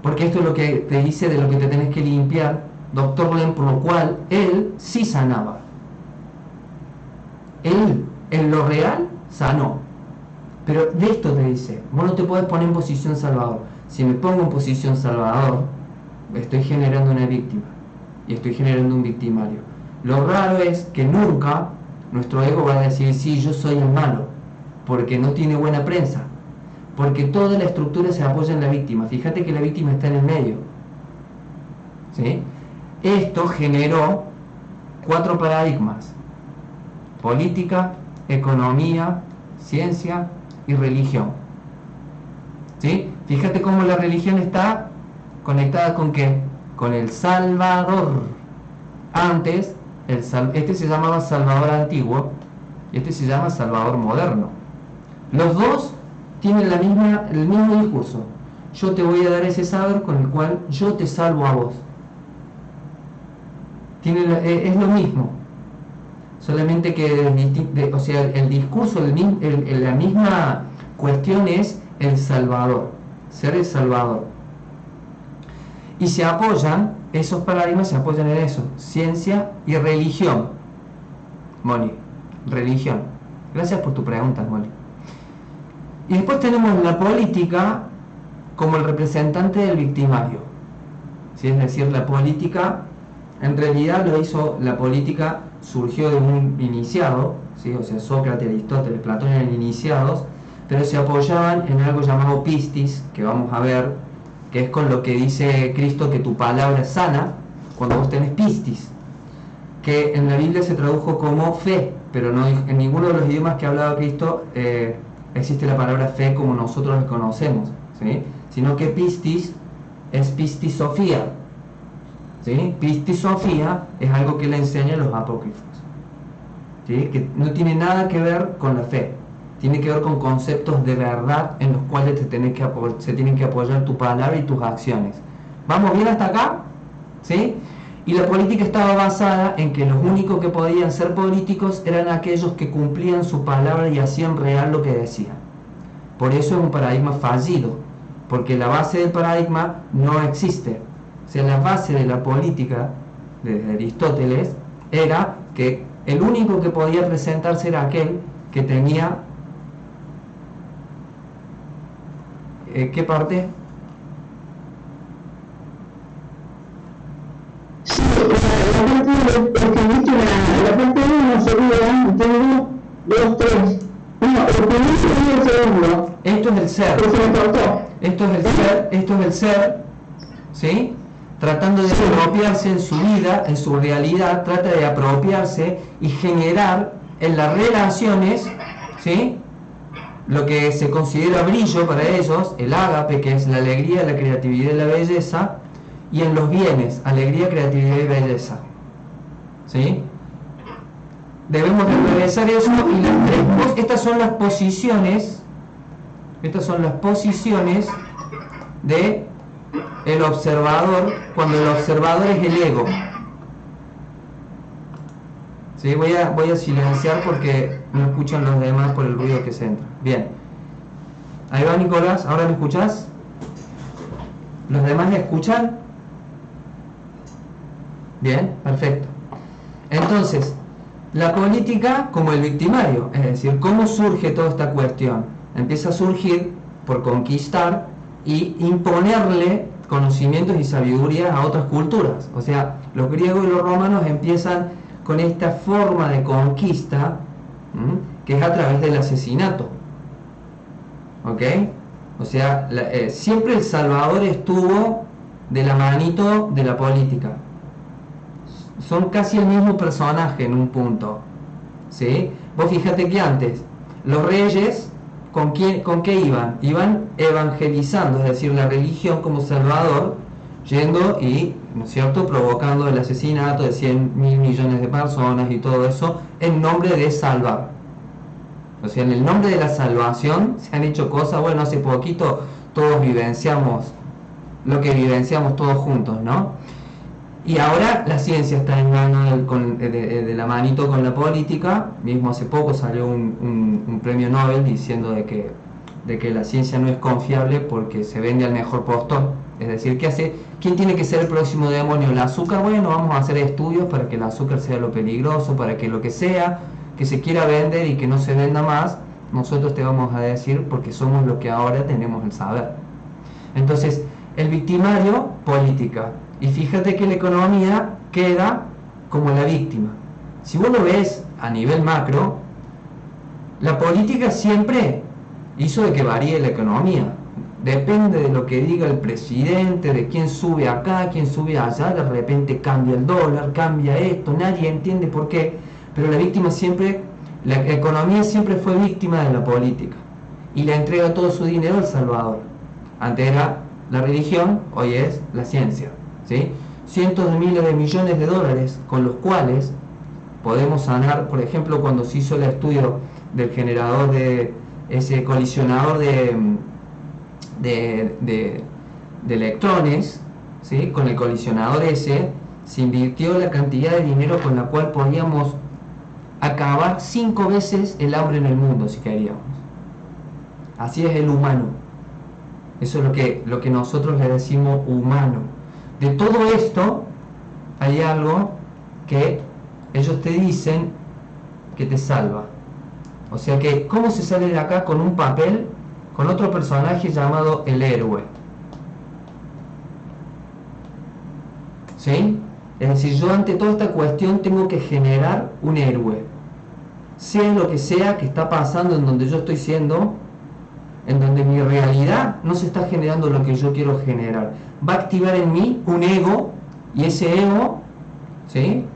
Porque esto es lo que te dice de lo que te tenés que limpiar, Dr. Len, por lo cual él sí sanaba. Él, en lo real, sanó. Pero de esto te dice, vos no te podés poner en posición salvador. Si me pongo en posición salvador, estoy generando una víctima y estoy generando un victimario. Lo raro es que nunca nuestro ego va a decir, sí, yo soy el malo, porque no tiene buena prensa, porque toda la estructura se apoya en la víctima. Fíjate que la víctima está en el medio, ¿sí? Esto generó 4 paradigmas: política, economía, ciencia y religión. ¿Sí? Fíjate cómo la religión está conectada con ¿qué? Con el Salvador. Antes, este se llamaba Salvador antiguo y este se llama Salvador moderno. Los dos tienen el mismo discurso. Yo te voy a dar ese saber con el cual yo te salvo a vos. Es lo mismo. Solamente que el discurso, la misma cuestión es el Salvador, ser el Salvador. Y se apoyan, esos paradigmas se apoyan en eso: ciencia y religión. Moni, religión. Gracias por tu pregunta, Moni. Y después tenemos la política como el representante del victimario. ¿Sí? Es decir, la política, en realidad la política surgió de un iniciado, ¿sí? O sea, Sócrates, Aristóteles, Platón eran iniciados, pero se apoyaban en algo llamado pistis, que vamos a ver, que es con lo que dice Cristo que tu palabra es sana, cuando vos tenés pistis, que en la Biblia se tradujo como fe, pero no en ninguno de los idiomas que ha hablado Cristo existe la palabra fe como nosotros la conocemos, ¿sí? Sino que pistis es pistisofía, ¿sí? Pistisofía es algo que le enseñan los apócrifos, ¿sí? Que no tiene nada que ver con la fe. Tiene que ver con conceptos de verdad en los cuales se tienen que apoyar tu palabra y tus acciones. ¿Vamos bien hasta acá? ¿Sí? Y la política estaba basada en que los únicos que podían ser políticos eran aquellos que cumplían su palabra y hacían real lo que decían. Por eso es un paradigma fallido, porque la base del paradigma no existe. O sea, la base de la política de Aristóteles era que el único que podía presentarse era aquel que tenía... ¿qué parte? Sí, la parte 1 sería, tengo 2, 3. No, el primero sería el segundo. Esto es el ser. Pero se me cortó. Esto es el ser, ¿sí? Tratando de apropiarse en su vida, en su realidad, trata de apropiarse y generar en las relaciones, ¿sí? Lo que se considera brillo para ellos, el ágape, que es la alegría, la creatividad y la belleza, y en los bienes, alegría, creatividad y belleza. ¿Sí? Debemos de regresar eso y estas son las posiciones de el observador, cuando el observador es el ego. ¿Sí? Voy a silenciar porque no escuchan los demás por el ruido que se entra. Bien. Ahí va, Nicolás. ¿Ahora me escuchás? ¿Los demás me escuchan? Bien, perfecto. Entonces, la política como el victimario, es decir, ¿cómo surge toda esta cuestión? Empieza a surgir por conquistar y imponerle conocimientos y sabiduría a otras culturas. O sea, los griegos y los romanos empiezan con esta forma de conquista, que es a través del asesinato. ¿Ok? O sea, siempre el Salvador estuvo de la manito de la política. Son casi el mismo personaje en un punto, ¿sí? Vos fíjate que antes, los reyes, ¿con qué iban? Iban evangelizando, es decir, la religión como Salvador, yendo y, ¿no es cierto?, provocando el asesinato de 100.000 millones de personas y todo eso, en nombre de salvar. O sea, en el nombre de la salvación se han hecho cosas. Bueno, hace poquito todos vivenciamos lo que vivenciamos todos juntos, ¿no? Y ahora la ciencia está en mano de la manito con la política. Mismo hace poco salió un premio Nobel diciendo de que la ciencia no es confiable porque se vende al mejor postor. Es decir, ¿quién tiene que ser el próximo demonio? ¿El azúcar? Bueno, vamos a hacer estudios para que el azúcar sea lo peligroso, para que lo que sea que se quiera vender y que no se venda más, nosotros te vamos a decir porque somos los que ahora tenemos el saber. Entonces, el victimario, política. Y fíjate que la economía queda como la víctima. Si vos lo ves a nivel macro, la política siempre hizo de que varíe la economía. Depende de lo que diga el presidente, de quién sube acá, quién sube allá, de repente cambia el dólar, cambia esto, nadie entiende por qué, pero la economía siempre fue víctima de la política y le entrega todo su dinero al Salvador. Antes era la religión, hoy es la ciencia, ¿sí? Cientos de miles de millones de dólares con los cuales podemos sanar, por ejemplo, cuando se hizo el estudio del generador de ese colisionador de electrones, ¿sí? Con el colisionador ese se invirtió la cantidad de dinero con la cual podíamos acabar 5 veces el hambre en el mundo si queríamos. Así es el humano. Eso es lo que nosotros le decimos humano. De todo esto hay algo que ellos te dicen que te salva. O sea que, ¿cómo se sale de acá con un papel con otro personaje llamado el héroe? ¿Sí? Es decir, yo ante toda esta cuestión tengo que generar un héroe. Sea lo que sea que está pasando en donde yo estoy siendo, en donde mi realidad no se está generando lo que yo quiero generar. Va a activar en mí un ego, y ese ego, ¿sí?,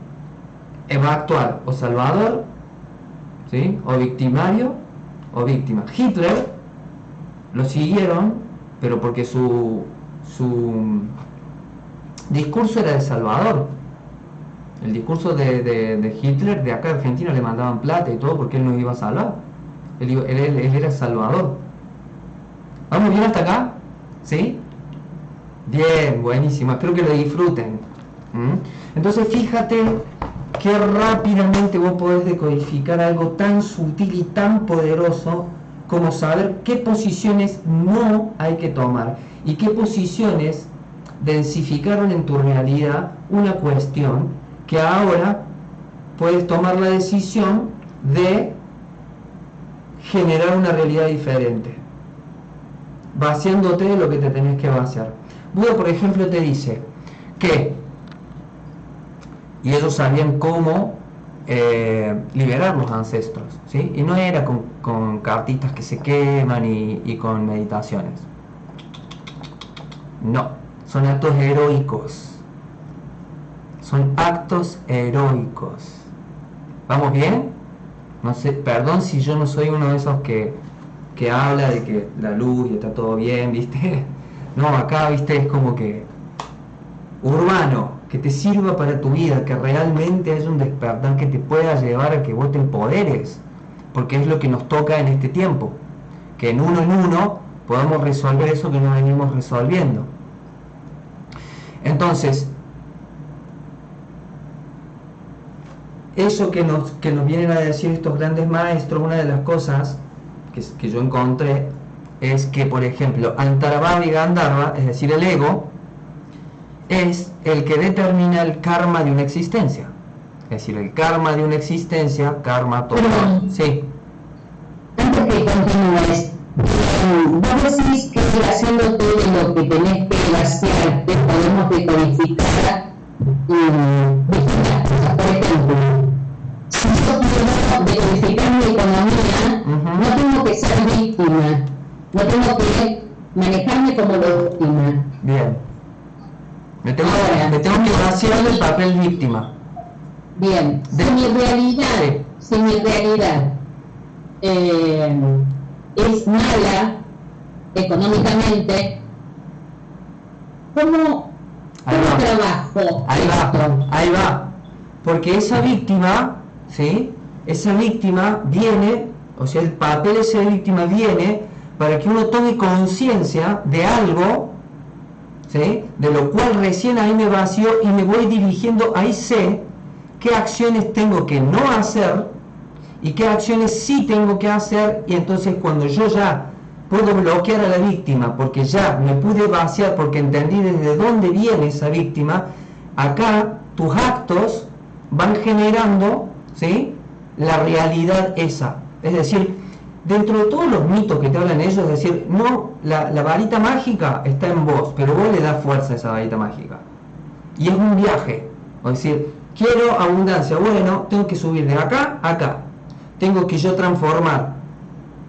va a actuar o salvador, ¿sí?, o victimario, o víctima. Hitler lo siguieron, pero porque su discurso era de salvador. El discurso de Hitler, de acá de Argentina le mandaban plata y todo porque él nos iba a salvar. Él era salvador. ¿Vamos bien hasta acá? ¿Sí? Bien, buenísimo. Espero que lo disfruten. Entonces fíjate que rápidamente vos podés decodificar algo tan sutil y tan poderoso como saber qué posiciones no hay que tomar y qué posiciones densificaron en tu realidad una cuestión que ahora puedes tomar la decisión de generar una realidad diferente, vaciándote de lo que te tenés que vaciar. Buda, por ejemplo, te dice que, y ellos sabían cómo liberar los ancestros, ¿sí? Y no era con cartitas que se queman y con meditaciones. No, son actos heroicos. Son actos heroicos. ¿Vamos bien? No sé, perdón si yo no soy uno de esos que habla de que la luz y está todo bien, ¿viste? No, acá, ¿viste? Es como que urbano, que te sirva para tu vida, que realmente haya un despertar que te pueda llevar a que vos te empoderes, porque es lo que nos toca en este tiempo, que en uno podamos resolver eso que no venimos resolviendo. Entonces, eso que nos vienen a decir estos grandes maestros, una de las cosas que yo encontré es que, por ejemplo, Antarabhava y Gandharva, es decir, el ego, es el que determina el karma de una existencia. Es decir, el karma de una existencia, karma todo. Sí. Antes que continúes, vos decís que haciendo todo lo que tenés que vaciar, te podemos decodificar distintas cosas. Por ejemplo, si yo quiero decodificar mi economía, no tengo que ser víctima, no tengo que manejarme como víctima. Bien. Me tengo que vaciar del papel víctima. Bien. Si mi realidad es mala económicamente, ¿cómo trabajo? Ahí va. Porque esa víctima, ¿sí? Esa víctima viene, o sea, el papel ese de víctima viene para que uno tome conciencia de algo ¿sí? De lo cual recién ahí me vacío y me voy dirigiendo, ahí sé qué acciones tengo que no hacer y qué acciones sí tengo que hacer, y entonces cuando yo ya puedo bloquear a la víctima, porque ya me pude vaciar, porque entendí desde dónde viene esa víctima, acá tus actos van generando, ¿sí?, la realidad esa. Es decir, dentro de todos los mitos que te hablan ellos, es decir, no, la varita mágica está en vos, pero vos le das fuerza a esa varita mágica. Y es un viaje. Es decir, quiero abundancia, bueno, tengo que subir de acá a acá. Tengo que yo transformar,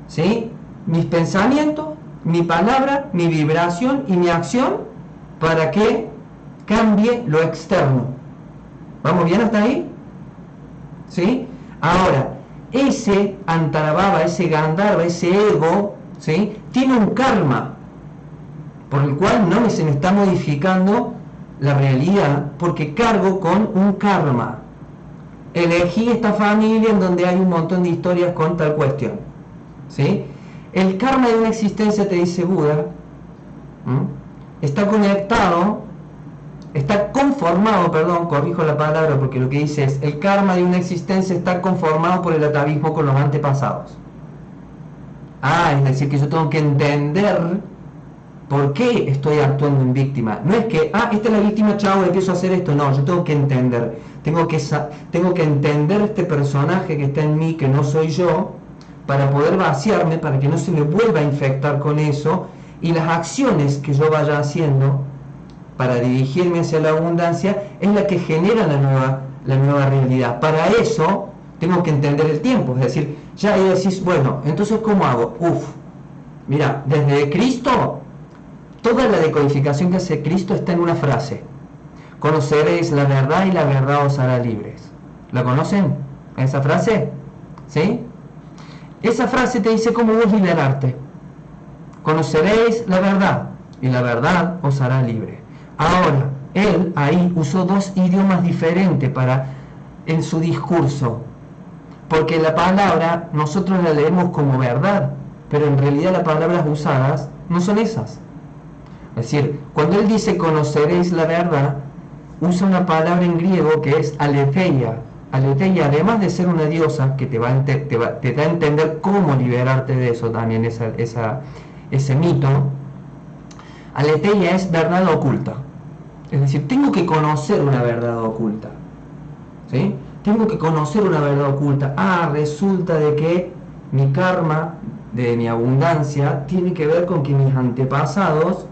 ¿sí?, mis pensamientos, mi palabra, mi vibración y mi acción para que cambie lo externo. ¿Vamos bien hasta ahí? ¿Sí? Ahora, ese Antarabhava, ese Gandharva, ese ego, ¿sí?, tiene un karma por el cual no se me está modificando la realidad, porque cargo con un karma. Elegí esta familia en donde hay un montón de historias con tal cuestión, ¿sí? El karma de una existencia, te dice Buda, está conectado, está conformado, perdón, corrijo la palabra porque lo que dice es, el karma de una existencia está conformado por el atavismo con los antepasados. Es decir, que yo tengo que entender por qué estoy actuando en víctima. No es que, esta es la víctima, chao, empiezo a hacer esto. No, yo tengo que entender. Tengo que entender este personaje que está en mí, que no soy yo, para poder vaciarme, para que no se me vuelva a infectar con eso, y las acciones que yo vaya haciendo para dirigirme hacia la abundancia es la que genera la nueva realidad. Para eso tengo que entender el tiempo, es decir, ya ahí decís, bueno, entonces ¿cómo hago? Mira, desde Cristo, toda la decodificación que hace Cristo está en una frase: conoceréis la verdad y la verdad os hará libres. ¿La conocen? ¿Esa frase? ¿Sí? Esa frase te dice cómo vos liberarte. Conoceréis la verdad y la verdad os hará libre. Ahora, él ahí usó dos idiomas diferentes en su discurso, porque la palabra nosotros la leemos como verdad, pero en realidad las palabras usadas no son esas. Es decir, cuando él dice conoceréis la verdad, usa una palabra en griego que es aletheia. Aletheia, además de ser una diosa que te da a entender cómo liberarte de eso también, ese mito, aletheia es verdad oculta. Es decir, tengo que conocer una verdad oculta, ¿sí? Tengo que conocer una verdad oculta. Resulta de que mi karma, de mi abundancia, tiene que ver con que mis antepasados,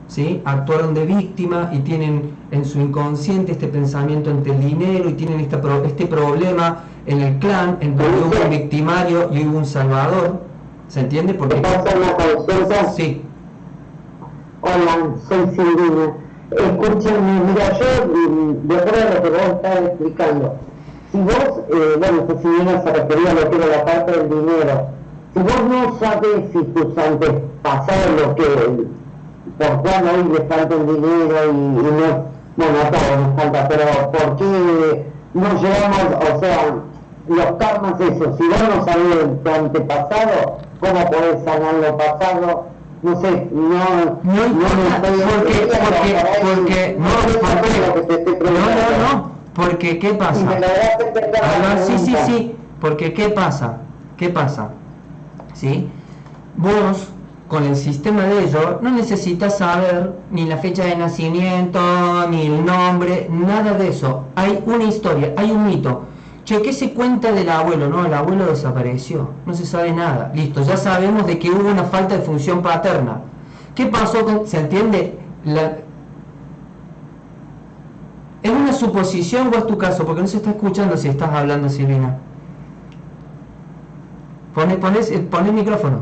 ¿sí?, actuaron de víctima y tienen en su inconsciente este pensamiento ante el dinero y tienen este problema en el clan, en donde hubo un victimario y hubo un salvador. ¿Se entiende? Porque ¿Puedo hacer una consulta? Sí. Hola, soy Silvina. Escúchame, mira, yo, de acuerdo a lo que vos estás explicando, si vos, que Silvina se refería a lo que era la parte del dinero, si vos no sabes si tus antepasados por cuál hoy les falta el dinero y no, bueno, a todos nos falta, pero ¿por qué no llevamos, o sea, los karmas esos? Si vos no sabés tu antepasado, ¿cómo podés sanar lo pasado? No sé, no porque ¿qué pasa? Sí, porque ¿qué pasa? ¿Sí? Vos, con el sistema de ellos, no necesitas saber ni la fecha de nacimiento, ni el nombre, nada de eso. Hay una historia, hay un mito. ¿Qué se cuenta del abuelo? No, el abuelo desapareció, no se sabe nada. Listo, ya sabemos de que hubo una falta de función paterna. ¿Qué pasó con...? ¿Se entiende? ¿Es una suposición o es tu caso? Porque no se está escuchando si estás hablando, Silvina. Pone el micrófono.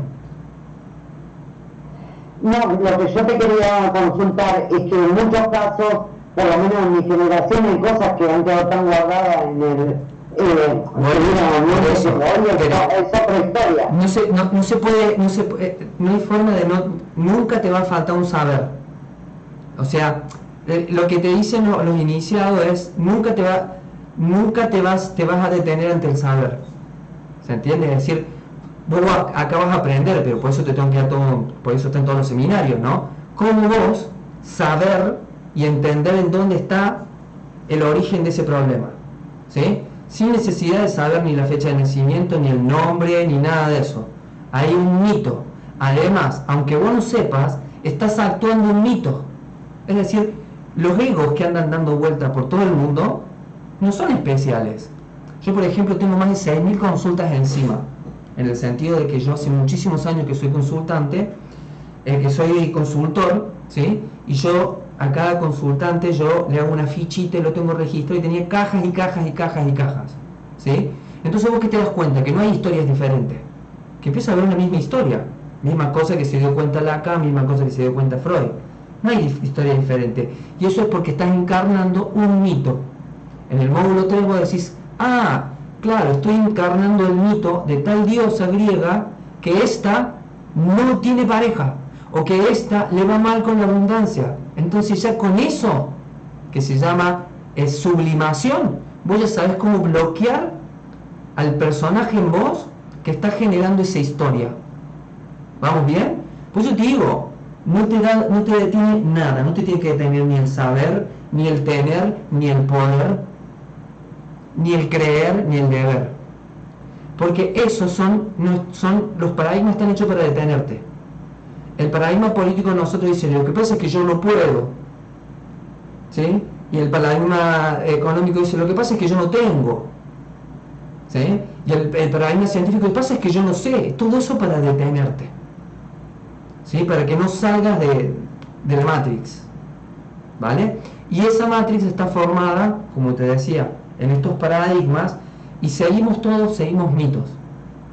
No, lo que yo te quería consultar es que en muchos casos, por lo menos en mi generación, hay cosas que han quedado tan guardadas en el... es otra historia. No hay forma de nunca te va a faltar un saber. O sea, lo que te dicen los iniciados es nunca te vas a detener ante el saber. ¿Se entiende? Es decir, vos acá vas a aprender, pero por eso te tengo que ir por eso están todos los seminarios, ¿no? Cómo vos saber y entender en dónde está el origen de ese problema, ¿sí? Sin necesidad de saber ni la fecha de nacimiento, ni el nombre, ni nada de eso. Hay un mito. Además, aunque vos no sepas, estás actuando un mito. Es decir, los egos que andan dando vueltas por todo el mundo no son especiales. Yo, por ejemplo, tengo más de 6.000 consultas encima, en el sentido de que yo hace muchísimos años que soy consultante, que soy consultor, ¿sí? Y yo a cada consultante yo le hago una fichita y lo tengo registrado y tenía cajas y cajas y cajas y cajas, ¿sí? Entonces vos que te das cuenta que no hay historias diferentes, que empieza a haber una misma historia, misma cosa que se dio cuenta Lacan, misma cosa que se dio cuenta Freud, no hay historia diferente, y eso es porque estás encarnando un mito. En el módulo 3 vos decís, ah, claro, estoy encarnando el mito de tal diosa griega que ésta no tiene pareja, o que ésta le va mal con la abundancia. Entonces ya con eso, que se llama sublimación, vos ya sabés cómo bloquear al personaje en vos que está generando esa historia. ¿Vamos bien? Pues yo te digo, no te detiene nada, no te tiene que detener ni el saber, ni el tener, ni el poder, ni el creer, ni el deber. Porque esos los paradigmas están hechos para detenerte. El paradigma político de nosotros dice, lo que pasa es que yo no puedo, ¿sí? Y el paradigma económico dice, lo que pasa es que yo no tengo, ¿sí? Y el paradigma científico, lo que pasa es que yo no sé. Todo eso para detenerte, ¿sí? Para que no salgas de la Matrix, ¿vale? Y esa Matrix está formada, como te decía, en estos paradigmas, y seguimos mitos.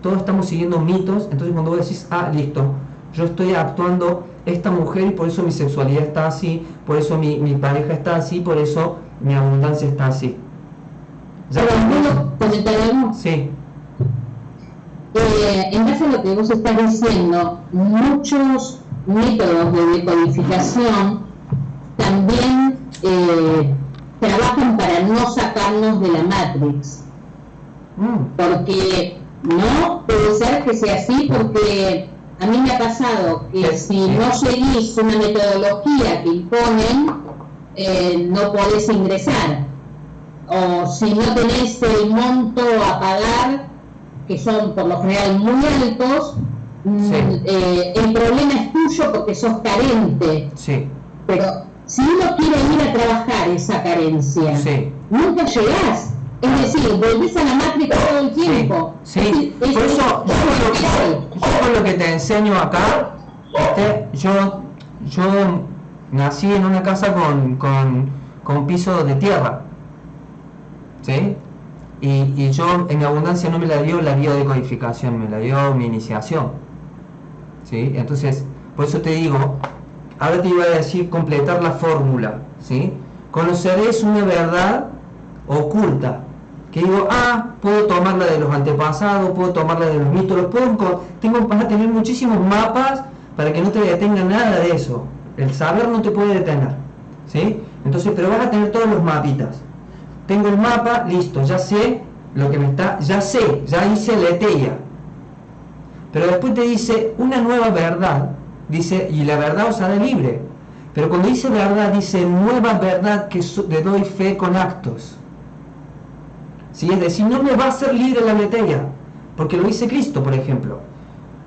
Todos estamos siguiendo mitos. Entonces cuando vos decís, ah, listo, yo estoy actuando esta mujer y por eso mi sexualidad está así, por eso mi pareja está así, por eso mi abundancia está así. ¿Ya puedo comentar algo? Sí. En base a lo que vos estás diciendo, muchos métodos de decodificación también trabajan para no sacarnos de la Matrix. Porque no puede ser que sea así, porque a mí me ha pasado que si no seguís una metodología que imponen, no podés ingresar. O si no tenés el monto a pagar, que son por lo general muy altos, el problema es tuyo porque sos carente. Sí. Pero si uno quiere ir a trabajar esa carencia, nunca llegás. Es decir, volvés a la Matrix todo el tiempo. Sí. Por eso, yo con lo que te enseño acá, yo nací en una casa con piso de tierra, ¿sí? Y yo en abundancia no me la dio la biodecodificación, me la dio mi iniciación, ¿sí? Entonces, por eso te digo, ahora te iba a decir completar la fórmula, ¿sí? Conoceréis una verdad oculta, que digo, puedo tomarla de los antepasados, puedo tomarla de los mitos, vas a tener muchísimos mapas para que no te detenga nada de eso. El saber no te puede detener, ¿sí? Entonces, pero vas a tener todos los mapitas. Tengo el mapa, listo, ya sé lo que ya hice la ETEIA. Pero después te dice una nueva verdad, dice, y la verdad os hará libre. Pero cuando dice verdad, dice nueva verdad que le doy fe con actos. ¿Sí? Es decir, no me va a hacer libre la ETEIA, porque lo dice Cristo, por ejemplo.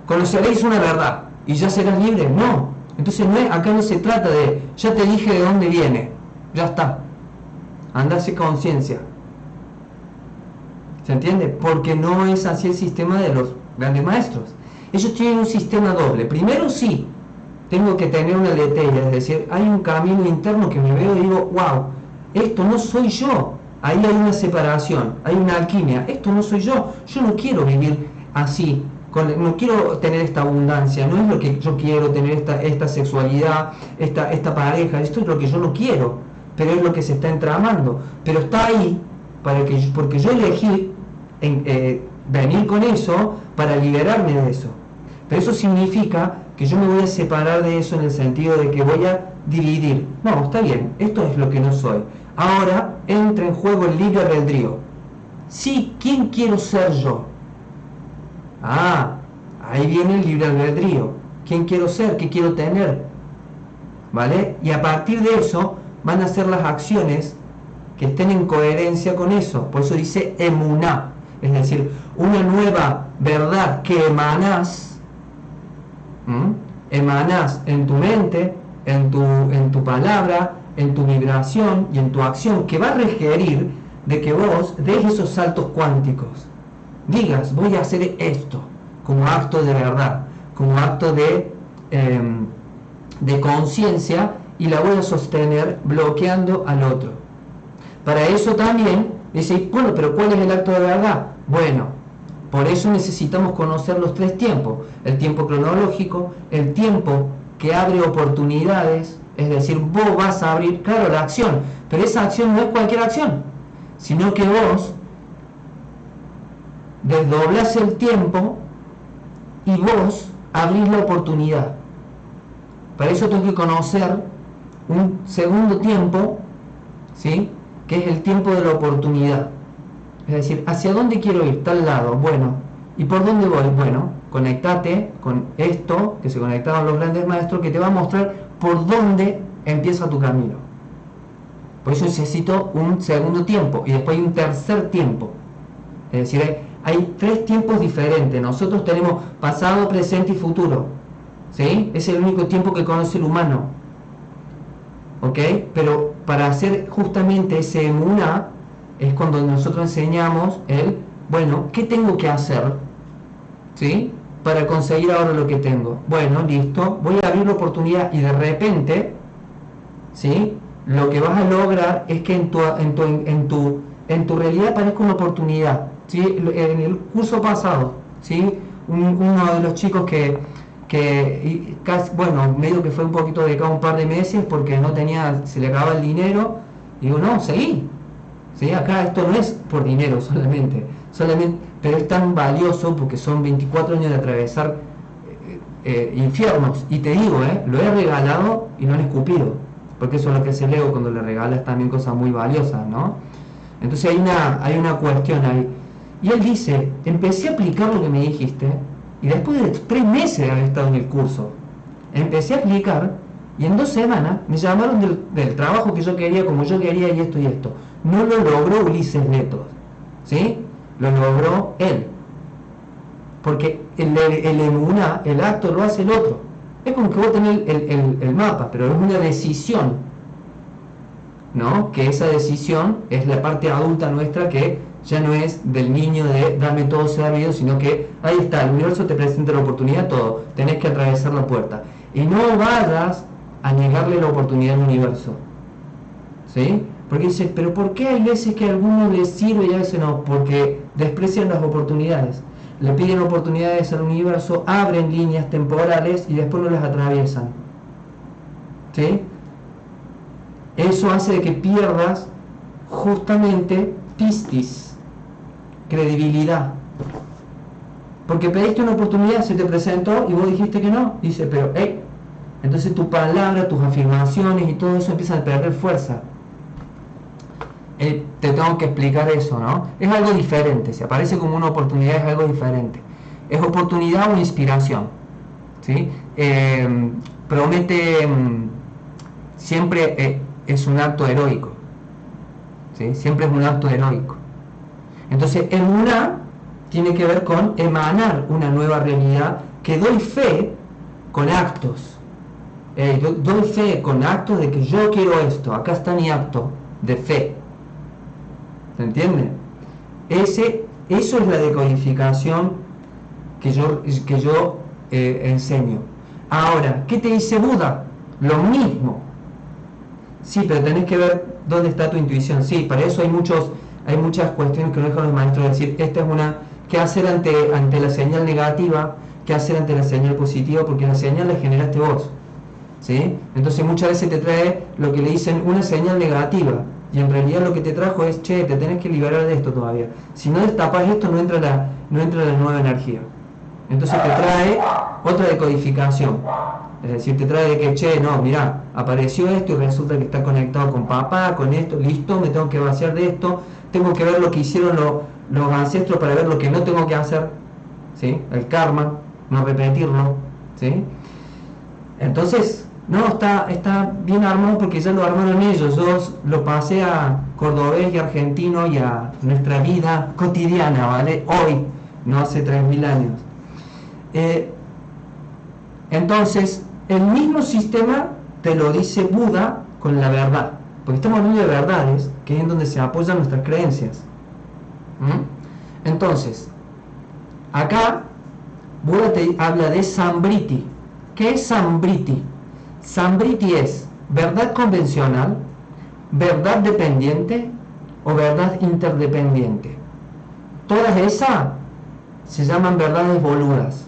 Conoceréis una verdad y ya serás libre. No. Entonces acá no se trata de, ya te dije de dónde viene, ya está. Anda a hacer conciencia. ¿Se entiende? Porque no es así el sistema de los grandes maestros. Ellos tienen un sistema doble. Primero sí, tengo que tener una ETEIA, es decir, hay un camino interno que me veo y digo, wow, esto no soy yo. Ahí hay una separación, hay una alquimia. Esto no soy yo. Yo no quiero vivir así. No quiero tener esta abundancia. No es lo que yo quiero, tener esta sexualidad, esta pareja. Esto es lo que yo no quiero. Pero es lo que se está entramando. Pero está ahí porque yo elegí venir con eso para liberarme de eso. Pero eso significa que yo me voy a separar de eso en el sentido de que voy a dividir. No, está bien, esto es lo que no soy. Ahora entra en juego el libre albedrío. Sí, ¿quién quiero ser yo? Ahí viene el libre albedrío. ¿Quién quiero ser? ¿Qué quiero tener? ¿vale? Y a partir de eso van a hacer las acciones que estén en coherencia con eso. Por eso dice emuná, es decir, una nueva verdad que emanás en tu mente, en tu palabra, en tu vibración y en tu acción, que va a requerir de que vos des esos saltos cuánticos, digas, voy a hacer esto como acto de verdad, como acto de conciencia, y la voy a sostener bloqueando al otro. Para eso también dice, bueno, pero ¿cuál es el acto de verdad? Bueno, por eso necesitamos conocer los tres tiempos: el tiempo cronológico, el tiempo que abre oportunidades, es decir, vos vas a abrir, claro, la acción, pero esa acción no es cualquier acción, sino que vos desdoblás el tiempo y vos abrís la oportunidad. Para eso tengo que conocer un segundo tiempo, ¿sí?, que es el tiempo de la oportunidad. Es decir, ¿hacia dónde quiero ir? Tal lado. Bueno, ¿y por dónde voy? Bueno, conéctate con esto que se conectaron los grandes maestros, que te va a mostrar por dónde empieza tu camino. Por eso necesito un segundo tiempo y después hay un tercer tiempo. Es decir, hay tres tiempos diferentes. Nosotros tenemos pasado, presente y futuro, ¿sí? Es el único tiempo que conoce el humano, ¿ok? Pero para hacer justamente ese emuná es cuando nosotros enseñamos bueno, ¿qué tengo que hacer? ¿Sí? Para conseguir ahora lo que tengo. Bueno, listo, voy a abrir la oportunidad, y de repente, ¿sí?, lo que vas a lograr es que en tu realidad aparezca una oportunidad, ¿sí? En el curso pasado, ¿sí?, uno de los chicos que bueno, medio que fue un poquito de cada un par de meses porque se le acababa el dinero, y digo, no, seguí, ¿sí? Acá esto no es por dinero solamente, pero es tan valioso porque son 24 años de atravesar infiernos, y te digo, lo he regalado y no han escupido, porque eso es lo que hace el ego cuando le regalas también cosas muy valiosas, ¿no? Entonces hay una cuestión ahí, y él dice, empecé a aplicar lo que me dijiste, y después de 3 meses de haber estado en el curso, empecé a aplicar, y en 2 semanas me llamaron del trabajo que yo quería, como yo quería, y esto y esto. No lo logró Ulises Neto, ¿sí? Lo logró él, porque el emuná, el acto, lo hace el otro. Es como que vos tenés el mapa, pero es una decisión, ¿no? Que esa decisión es la parte adulta nuestra, que ya no es del niño de dame todo servido, sino que ahí está, el universo te presenta la oportunidad, todo, tenés que atravesar la puerta, y no vayas a negarle la oportunidad al universo, ¿sí? Porque dices, pero ¿por qué hay veces que a algunos les sirve y a veces no? Porque desprecian las oportunidades, le piden oportunidades al universo, abren líneas temporales y después no las atraviesan, ¿sí? Eso hace de que pierdas justamente pistis, credibilidad, porque pediste una oportunidad, se te presentó y vos dijiste que no. Dice, pero entonces tu palabra, tus afirmaciones y todo eso empiezan a perder fuerza. Te tengo que explicar eso, ¿no? Es algo diferente, si aparece como una oportunidad es algo diferente. Es oportunidad o inspiración, ¿sí? Promete, siempre es un acto heroico, ¿sí? Siempre es un acto heroico. Entonces, emuná tiene que ver con emanar una nueva realidad, que doy fe con actos. Doy fe con actos de que yo quiero esto. Acá está mi acto de fe. ¿Se entiende? Eso es la decodificación que yo enseño. Ahora, ¿qué te dice Buda? Lo mismo. Sí, pero tenés que ver dónde está tu intuición. Sí, para eso hay muchas cuestiones que no dejan los maestros decir. Esta es una, ¿qué hacer ante la señal negativa? ¿Qué hacer ante la señal positiva? Porque la señal la generaste vos, ¿sí? Entonces muchas veces te trae lo que le dicen una señal negativa, y en realidad lo que te trajo es, che, te tenés que liberar de esto todavía. Si no destapas esto, no entra la nueva energía. Entonces te trae otra decodificación. Es decir, te trae de que, che, no, mirá, apareció esto y resulta que está conectado con papá, con esto, listo, me tengo que vaciar de esto, tengo que ver lo que hicieron los ancestros para ver lo que no tengo que hacer, ¿sí? El karma, no repetirlo, ¿sí? Entonces, No, está bien armado porque ya lo armaron ellos. Yo lo pasé a cordobés y argentino y a nuestra vida cotidiana, ¿vale? Hoy, no hace 3000 años. Entonces, el mismo sistema te lo dice Buda con la verdad, porque estamos hablando de verdades, que es en donde se apoyan nuestras creencias. Entonces, acá Buda te habla de Sambriti. ¿Qué es Sambriti? Sambriti es verdad convencional, verdad dependiente o verdad interdependiente. Todas esas se llaman verdades boludas.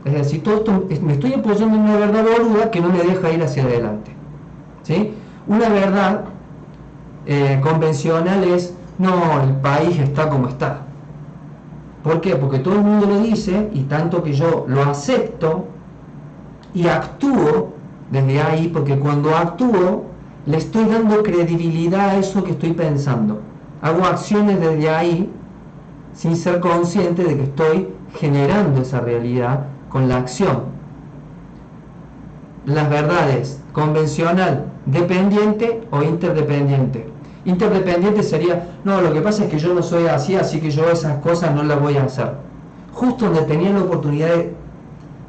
Es decir, todo esto, me estoy apoyando en una verdad boluda que no me deja ir hacia adelante. ¿Sí? Una verdad convencional es, no, el país está como está. ¿Por qué? Porque todo el mundo lo dice y tanto que yo lo acepto y actúo desde ahí, porque cuando actúo le estoy dando credibilidad a eso que estoy pensando. Hago acciones desde ahí sin ser consciente de que estoy generando esa realidad con la acción. Las verdades convencional, dependiente o interdependiente. Interdependiente sería, no, lo que pasa es que yo no soy así, así que yo esas cosas no las voy a hacer. Justo donde tenías la oportunidad de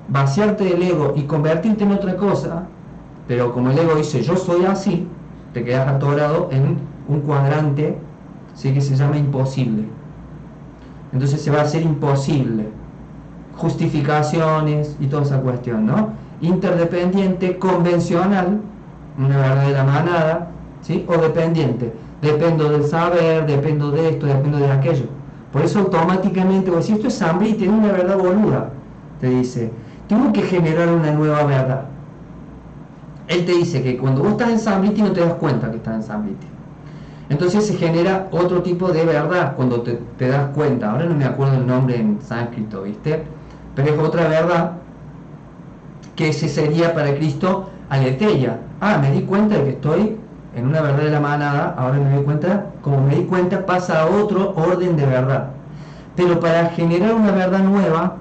vaciarte del ego y convertirte en otra cosa, pero como el ego dice yo soy así, te quedas atorado en un cuadrante, ¿sí? Que se llama imposible. Entonces se va a hacer imposible. Justificaciones y toda esa cuestión, ¿no? Interdependiente, convencional, una verdadera manada, ¿sí? O dependiente. Dependo del saber, dependo de esto, dependo de aquello. Por eso automáticamente, si esto es Sambriti, tiene una verdad boluda, te dice, tengo que generar una nueva verdad. Él te dice que cuando vos estás en Sambriti no te das cuenta que estás en Sambriti. Entonces se genera otro tipo de verdad cuando te das cuenta. Ahora no me acuerdo el nombre en sánscrito, ¿viste? Pero es otra verdad que ese sería para Cristo aletheia. Me di cuenta de que estoy en una verdad de la manada, ahora me doy cuenta, como me di cuenta, pasa a otro orden de verdad. Pero para generar una verdad nueva,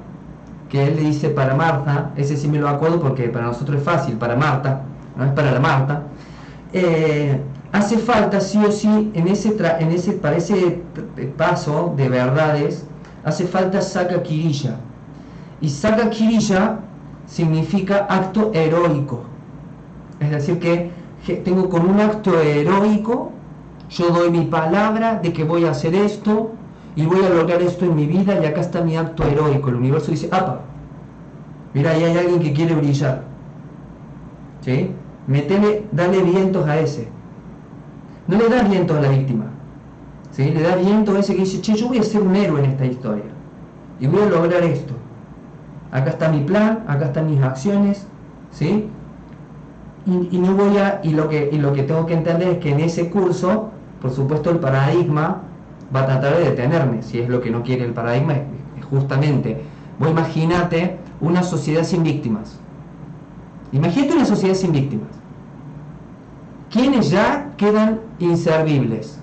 que él le dice para Marta, ese sí me lo acuerdo porque para nosotros es fácil, para Marta, no es para la Marta, hace falta sí o sí, para ese paso de verdades, hace falta Saka Kirilla. Y Saka Kirilla significa acto heroico. Es decir, que tengo con un acto heroico, yo doy mi palabra de que voy a hacer esto y voy a lograr esto en mi vida, y acá está mi acto heroico. El universo dice, ¡apa! Mira, ahí hay alguien que quiere brillar. ¿Sí? Dale vientos a ese. No le das vientos a la víctima. ¿Sí? Le das vientos a ese que dice, che, yo voy a ser un héroe en esta historia. Y voy a lograr esto. Acá está mi plan, acá están mis acciones. ¿Sí? Y lo que tengo que entender es que en ese curso, por supuesto, el paradigma va a tratar de detenerme. Si es lo que no quiere el paradigma, es justamente, vos imaginate una sociedad sin víctimas. Imagínate una sociedad sin víctimas. ¿Quiénes ya quedan inservibles?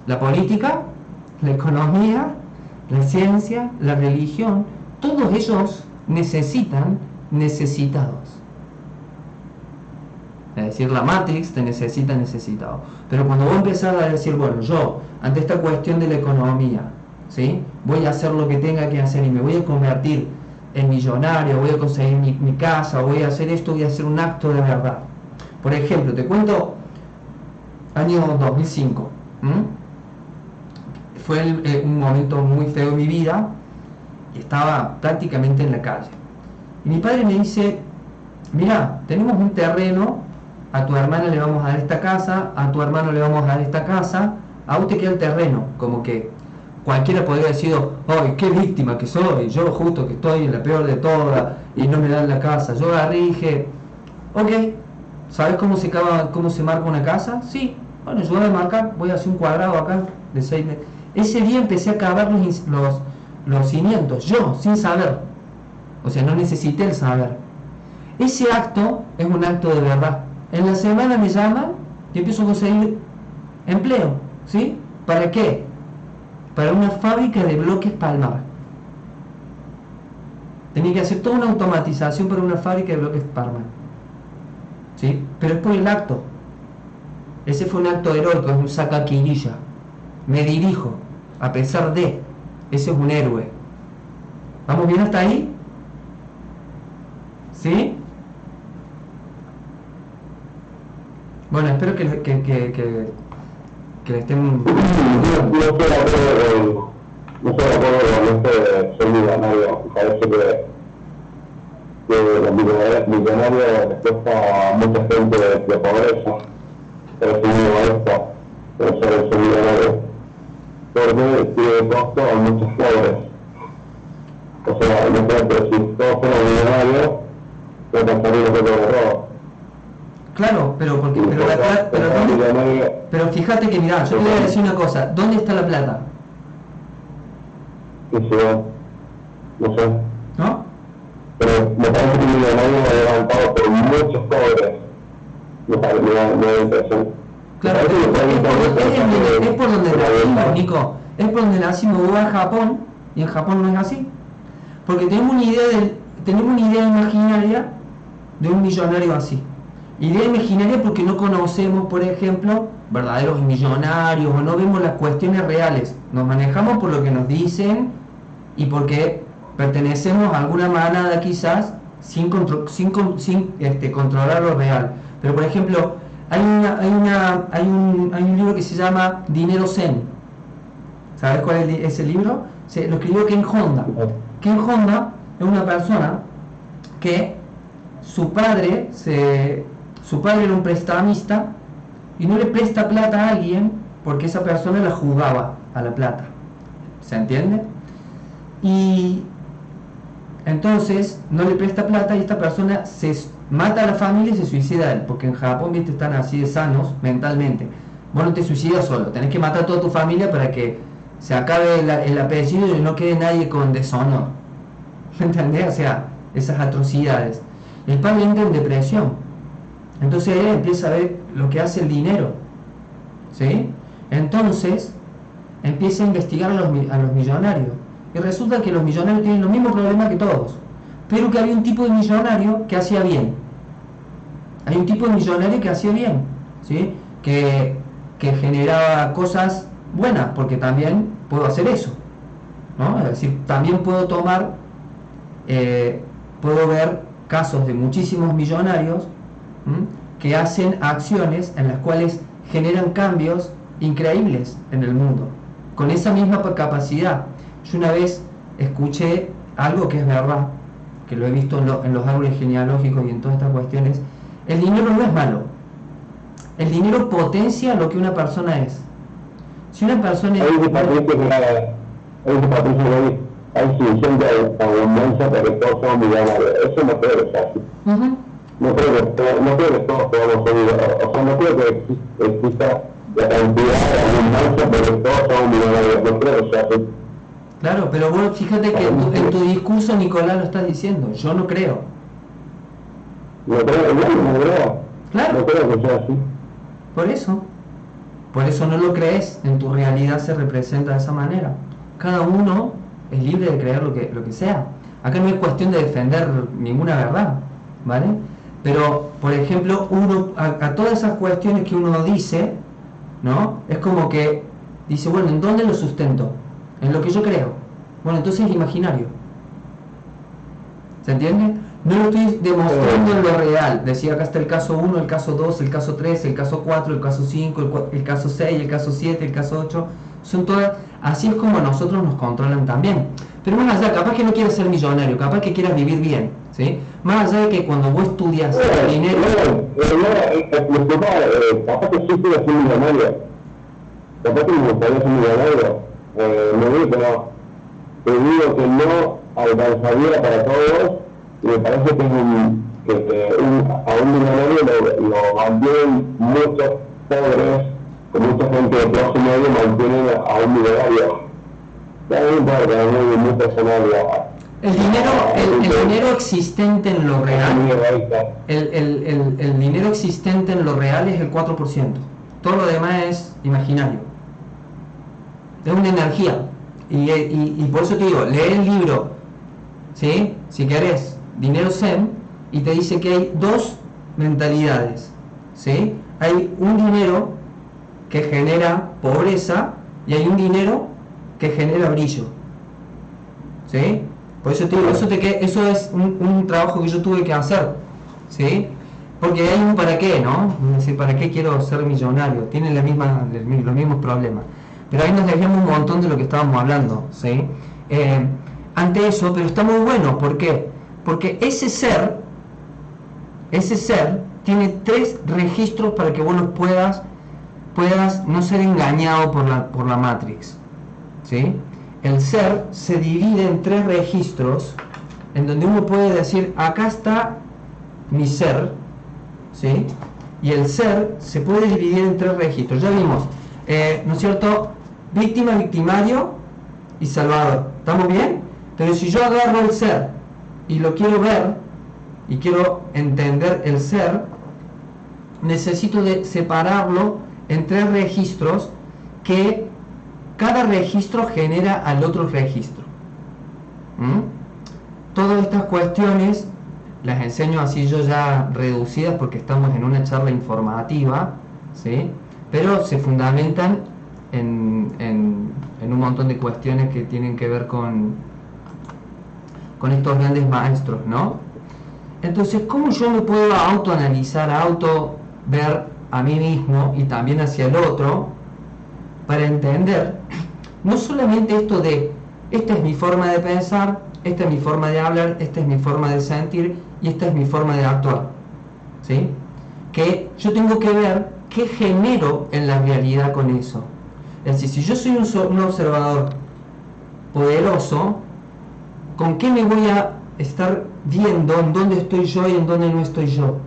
La política, la economía, la ciencia, la religión, todos ellos necesitan necesitados. Es decir, la Matrix te necesita necesitado. Pero cuando vos empezás a decir, bueno, yo, ante esta cuestión de la economía, ¿sí? Voy a hacer lo que tenga que hacer y me voy a convertir en millonario, voy a conseguir mi casa, voy a hacer esto, voy a hacer un acto de verdad. Por ejemplo, te cuento, año 2005, fue un momento muy feo en mi vida, y estaba prácticamente en la calle. Y mi padre me dice, mira, tenemos un terreno, a tu hermana le vamos a dar esta casa, a tu hermano le vamos a dar esta casa, a usted queda el terreno. Como que cualquiera podría decir, ¡ay, qué víctima que soy! Yo justo que estoy en la peor de todas y no me dan la casa. Yo agarré y dije, ok, ¿sabes cómo se marca una casa? Sí, bueno, yo voy a marcar, voy a hacer un cuadrado acá de 6 metros. Ese día empecé a cavar los cimientos, yo, sin saber. O sea, no necesité el saber. Ese acto es un acto de verdad. En la semana me llaman y empiezo a conseguir empleo, ¿sí? ¿Para qué? Para una fábrica de bloques Palmar. Tenía que hacer toda una automatización para una fábrica de bloques Palmar. ¿sí? Pero es por el acto. Ese fue un acto heroico, es un sacaquirilla. Me dirijo, a pesar de. Ese es un héroe. ¿Vamos bien hasta ahí? ¿Sí? Bueno, espero que le estén... No estoy de acuerdo con este seminario. Parece que los millonarios les cuesta a mucha gente de pobreza, pero es esto, pero ser el millonario, porque tiene costo a muchos pobres. O sea, no creo que si todos fueran millonarios, no pasaría lo que todo. Claro, pero fíjate que, mirá, yo te voy a decir una cosa, ¿dónde está la plata? No sé. ¿No? Pero me parece que el millonario ha levantado por muchos pobres. Me da impresión. Claro, es por donde nacimos, Nico. Es por donde nacimos. Vos vas a Japón, y en Japón no es así. Porque tenemos una idea imaginaria de un millonario así. Idea imaginaria porque no conocemos, por ejemplo, verdaderos millonarios, o no vemos las cuestiones reales. Nos manejamos por lo que nos dicen y porque pertenecemos a alguna manada quizás sin controlar lo real. Pero por ejemplo, hay un libro que se llama Dinero Zen. ¿Sabes cuál es ese libro? Lo escribió Ken Honda. Ken Honda es una persona que su padre era un prestamista y no le presta plata a alguien porque esa persona la jugaba a la plata. ¿Se entiende? Y entonces no le presta plata y esta persona se mata a la familia y se suicida a él, porque en Japón, viste, están así de sanos mentalmente. Vos no te suicidas solo, tenés que matar a toda tu familia para que se acabe el apellido y no quede nadie con deshonor. ¿Me entendés? O sea, esas atrocidades. El padre entra en depresión. Entonces él empieza a ver lo que hace el dinero, ¿sí? Entonces empieza a investigar a los millonarios. Y resulta que los millonarios tienen los mismos problemas que todos, pero que había un tipo de millonario que hacía bien. Hay un tipo de millonario que hacía bien, ¿sí? Que generaba cosas buenas, porque también puedo hacer eso, ¿no? Es decir, también puedo puedo ver casos de muchísimos millonarios que hacen acciones en las cuales generan cambios increíbles en el mundo, con esa misma capacidad. Yo una vez escuché algo que es verdad, que lo he visto en los árboles genealógicos y en todas estas cuestiones. El dinero no es malo. El dinero potencia lo que una persona es. Si una persona es... Hay solución de abundancia para que todos sean millonarios. Eso no creo que sea así. No creo que todos podamos ser millonarios. O sea, no creo que exista la cantidad de abundancia para que todos sean millonarios. No creo que sea así. Claro, pero vos fíjate que en tu discurso, Nicolás, lo estás diciendo. Yo no creo. No creo. Claro. No creo que sea así. Por eso no lo crees. En tu realidad se representa de esa manera. Cada uno es libre de creer lo que sea. Acá no es cuestión de defender ninguna verdad, ¿vale? Pero, por ejemplo, a todas esas cuestiones que uno dice, ¿no? Es como que dice, bueno, ¿en dónde lo sustento? En lo que yo creo. Bueno, entonces es imaginario. ¿Se entiende? No lo estoy demostrando en lo real. Decía, acá está el caso 1, el caso 2, el caso 3, el caso 4, el caso 5, el caso 6, el caso 7, el caso 8. Son todas, así es como nosotros nos controlan también. Pero más allá, capaz que no quieras ser millonario, capaz que quieras vivir bien, ¿sí? Más allá de que cuando vos estudias el dinero... Capaz que sí quiero ser millonario. Capaz que me gustaría ser millonario. No digo que no. Te digo que no alcanzaría para todos, y me parece que a un millonario lo mantienen muchos pobres, que mucha gente de clase media mantienen a un millonario. Ya no importa, no es muy personal. El dinero existente en lo real, el dinero existente en lo real es el 4%. Todo lo demás es imaginario. Es una energía. Y por eso te digo, lee el libro, ¿sí? Si querés, Dinero Zen, y te dice que hay dos mentalidades, ¿sí? Hay un dinero que genera pobreza y hay un dinero que genera brillo, ¿sí? Por eso te digo, eso es un trabajo que yo tuve que hacer, ¿sí? Porque hay un para qué, ¿no? Es decir, ¿para qué quiero ser millonario? Tienen los mismos problemas. Pero ahí nos desviamos un montón de lo que estábamos hablando, ¿sí? Ante eso, pero está muy bueno, ¿por qué? Porque ese ser tiene 3 registros para que vos los puedas no ser engañado por la Matrix, ¿sí? El ser se divide en 3 registros, en donde uno puede decir, acá está mi ser, ¿sí? Y el ser se puede dividir en 3 registros. Ya vimos, ¿no es cierto? Víctima, victimario y salvador. ¿Estamos bien? Entonces, si yo agarro el ser y lo quiero ver y quiero entender el ser, necesito de separarlo en 3 registros que cada registro genera al otro registro. Todas estas cuestiones las enseño así yo ya reducidas porque estamos en una charla informativa, ¿sí? Pero se fundamentan en un montón de cuestiones que tienen que ver con estos grandes maestros, ¿no? Entonces, ¿cómo yo me puedo autoanalizar, ver a mí mismo y también hacia el otro para entender no solamente esto de esta es mi forma de pensar, esta es mi forma de hablar, esta es mi forma de sentir y esta es mi forma de actuar, ¿sí? Que yo tengo que ver qué genero en la realidad con eso. Es decir, si yo soy un observador poderoso, ¿con qué me voy a estar viendo en dónde estoy yo y en dónde no estoy yo?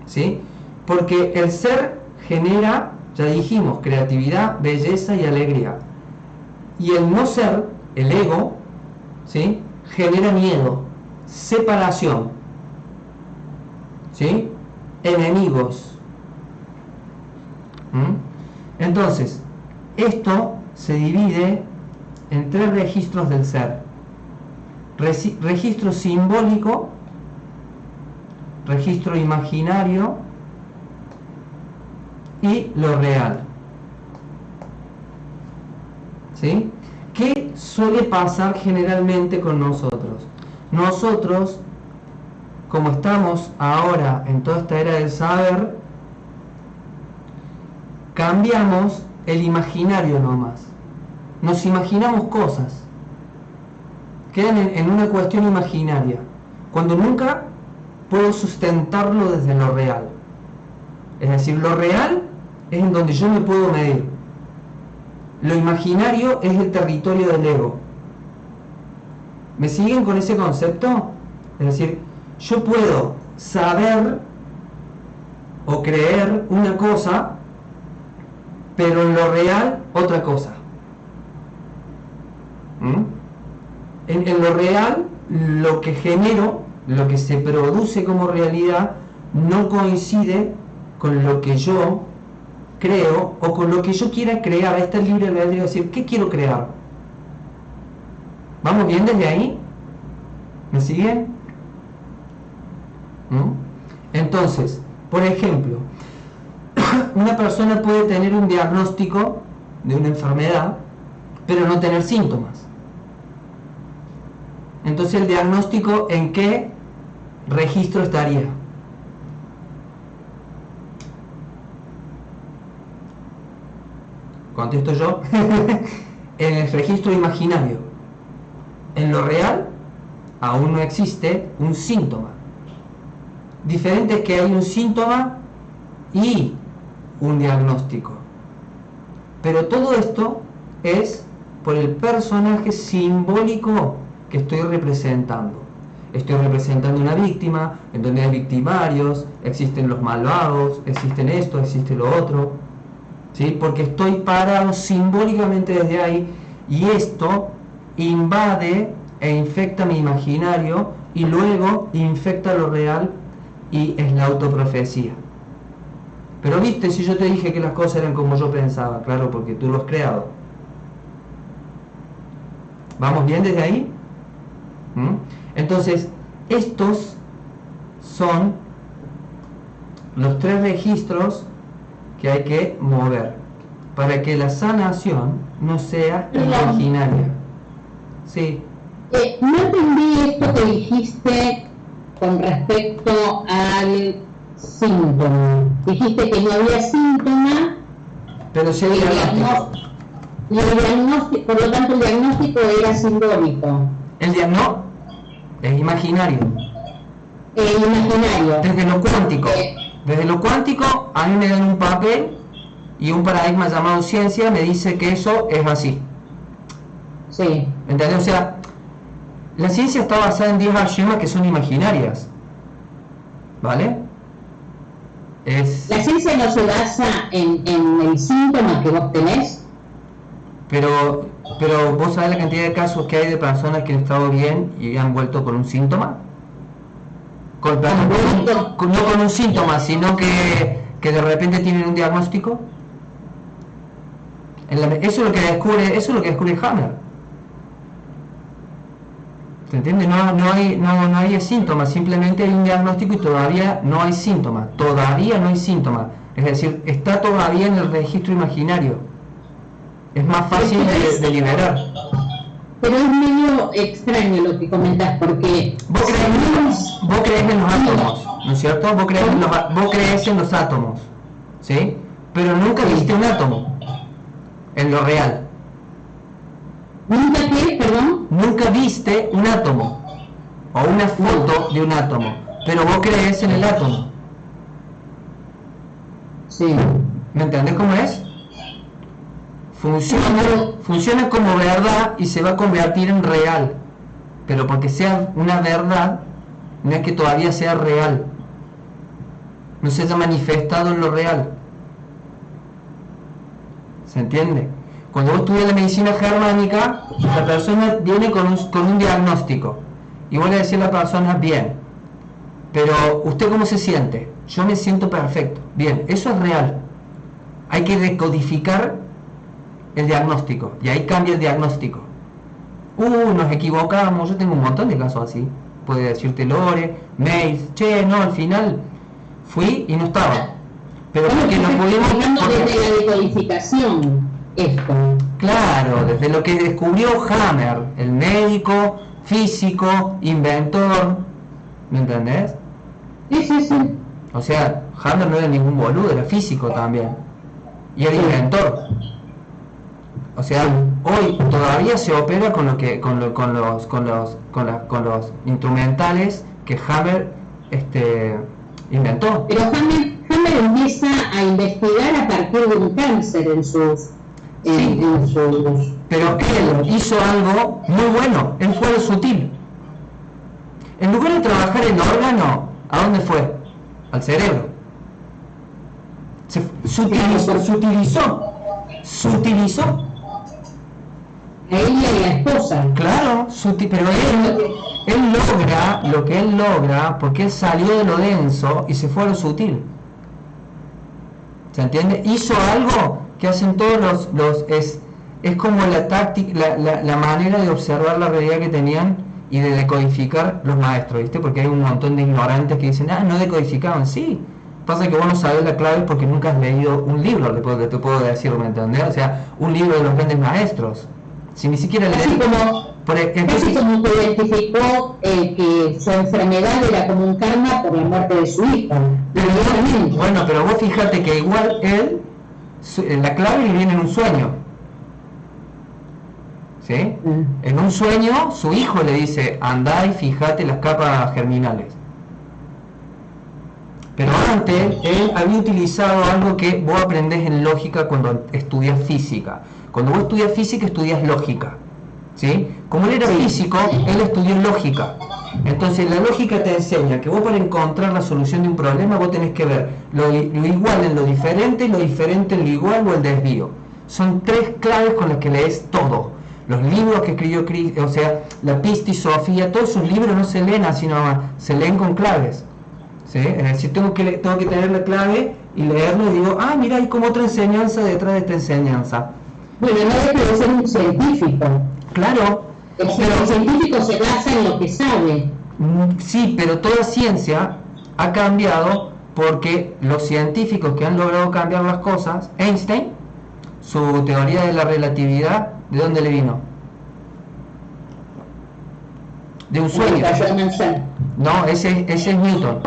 ¿Sí? Porque el ser genera, ya dijimos, creatividad, belleza y alegría. Y el no ser, el ego, ¿sí? Genera miedo, separación, ¿sí? Enemigos. Entonces, esto se divide en 3 registros del ser. Registro simbólico, registro imaginario y lo real. ¿Sí? ¿Qué suele pasar generalmente con nosotros? Nosotros, como estamos ahora en toda esta era del saber, cambiamos el imaginario nomás. Nos imaginamos cosas. Quedan en una cuestión imaginaria, cuando nunca puedo sustentarlo desde lo real. Es decir, lo real es en donde yo me puedo medir. Lo imaginario es el territorio del ego. ¿Me siguen con ese concepto? Es decir, yo puedo saber o creer una cosa, pero en lo real otra cosa. En lo real, lo que genero, lo que se produce como realidad, no coincide con lo que yo creo o con lo que yo quiera crear. Ahí está el libre albedrío de decir, ¿qué quiero crear? ¿Vamos bien desde ahí? ¿Me siguen? Entonces, por ejemplo, una persona puede tener un diagnóstico de una enfermedad, pero no tener síntomas. Entonces, ¿el diagnóstico en qué registro estaría? Contesto yo. En el registro imaginario. En lo real, aún no existe un síntoma. Diferente es que hay un síntoma y un diagnóstico. Pero todo esto es por el personaje simbólico que estoy representando. Estoy representando una víctima, en donde hay victimarios, existen los malvados, existen esto, existe lo otro, ¿sí? Porque estoy parado simbólicamente desde ahí, y esto invade e infecta mi imaginario, y luego infecta lo real, y es la autoprofecía. Pero viste, si yo te dije que las cosas eran como yo pensaba, claro, porque tú lo has creado. ¿Vamos bien desde ahí? Entonces, estos son los 3 registros que hay que mover para que la sanación no sea imaginaria. Sí. No entendí esto que dijiste con respecto al síntoma. Dijiste que no había síntoma, Pero sí hay diagnóstico. Por lo tanto el diagnóstico era simbólico. El diagnóstico es imaginario. Imaginario. Desde lo cuántico. Desde lo cuántico, a mí me dan un papel y un paradigma llamado ciencia me dice que eso es así. Sí. ¿Entendés? O sea, la ciencia está basada en 10 axiomas que son imaginarias. ¿Vale? La ciencia no se basa en el síntoma que vos tenés. Pero vos sabés la cantidad de casos que hay de personas que han estado bien y han vuelto con un síntoma. No con un síntoma, sino que de repente tienen un diagnóstico. Eso es lo que descubre Hammer. ¿Se entiende? No hay síntomas, simplemente hay un diagnóstico y todavía no hay síntomas. Todavía no hay síntomas. Es decir, está todavía en el registro imaginario. Es más fácil de liberar. Pero es medio extraño lo que comentás, porque vos creés en los átomos, ¿no es cierto? Vos creés en los átomos, ¿sí? Pero nunca viste un átomo en lo real. ¿Nunca qué? Perdón. Nunca viste un átomo o una foto de un átomo, pero vos creés en el átomo. Sí. ¿Me entendés cómo es? Funciona como verdad y se va a convertir en real, pero porque sea una verdad no es que todavía sea real, no se haya manifestado en lo real. ¿Se entiende? Cuando vos estudias la medicina germánica, la persona viene con un diagnóstico y vos le decís a la persona, bien, pero ¿usted cómo se siente? Yo me siento perfecto. Bien, eso es real. Hay que decodificar el diagnóstico, y ahí cambia el diagnóstico. Nos equivocamos. Yo tengo un montón de casos así. Puede decirte Lore, mails, no, al final fui y no estaba. Pero porque no pudimos. Hablando desde la decodificación, esto. Claro, desde lo que descubrió Hammer, el médico, físico, inventor. ¿Me entendés? Sí. O sea, Hammer no era ningún boludo, era físico también. Y era inventor. O sea, hoy todavía se opera con los instrumentales que Hammer inventó. Pero Hammer empieza a investigar a partir de un cáncer en sus. Pero él hizo algo muy bueno. Él fue sutil. En lugar de trabajar en órgano, ¿a dónde fue? Al cerebro. Se utilizó. A ella y a la esposa. Claro, pero él logra lo que él logra porque él salió de lo denso y se fue a lo sutil. ¿Se entiende? Hizo algo que hacen todos es como la táctica, la manera de observar la realidad que tenían y de decodificar los maestros, ¿viste? Porque hay un montón de ignorantes que dicen, no decodificaban. Sí, pasa que vos no sabés la clave porque nunca has leído un libro, te puedo decir, ¿me entendés? O sea, un libro de los grandes maestros. Si ni siquiera leí. Así como que identificó que su enfermedad era como un karma por la muerte de su hija. Bueno, pero vos fíjate que igual él, la clave le viene en un sueño. ¿Sí? En un sueño, su hijo le dice, andá y fíjate las capas germinales. Pero antes, él había utilizado algo que vos aprendés en lógica cuando estudias física. Cuando vos estudias física, estudias lógica, ¿sí? Como él era físico, él estudió lógica. Entonces, la lógica te enseña que vos para encontrar la solución de un problema, vos tenés que ver lo igual en lo diferente en lo igual o el desvío. Son 3 claves con las que lees todo. Los libros que escribió Cristo, o sea, la Pista y Sofía, todos esos libros no se leen así nomás, se leen con claves, ¿sí? Es decir, tengo que tener la clave y leerlo y digo, mira, hay como otra enseñanza detrás de esta enseñanza. Bueno, no debe ser un científico. Claro. El científico se basa en lo que sabe. Sí, pero toda ciencia ha cambiado porque los científicos que han logrado cambiar las cosas, Einstein, su teoría de la relatividad, ¿de dónde le vino? De un sueño. No, ese es Newton.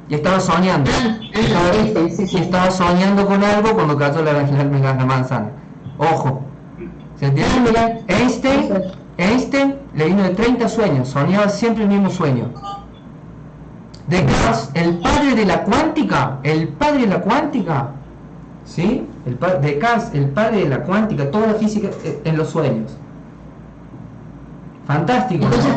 Y estaba soñando. Y estaba soñando con algo cuando cayó la manzana. Ojo. ¿Se entiende? Einstein le vino de 30 sueños. Soñaba siempre el mismo sueño. Descartes, el padre de la cuántica. ¿Sí? Descartes, el padre de la cuántica. Toda la física en los sueños. Fantástico. Entonces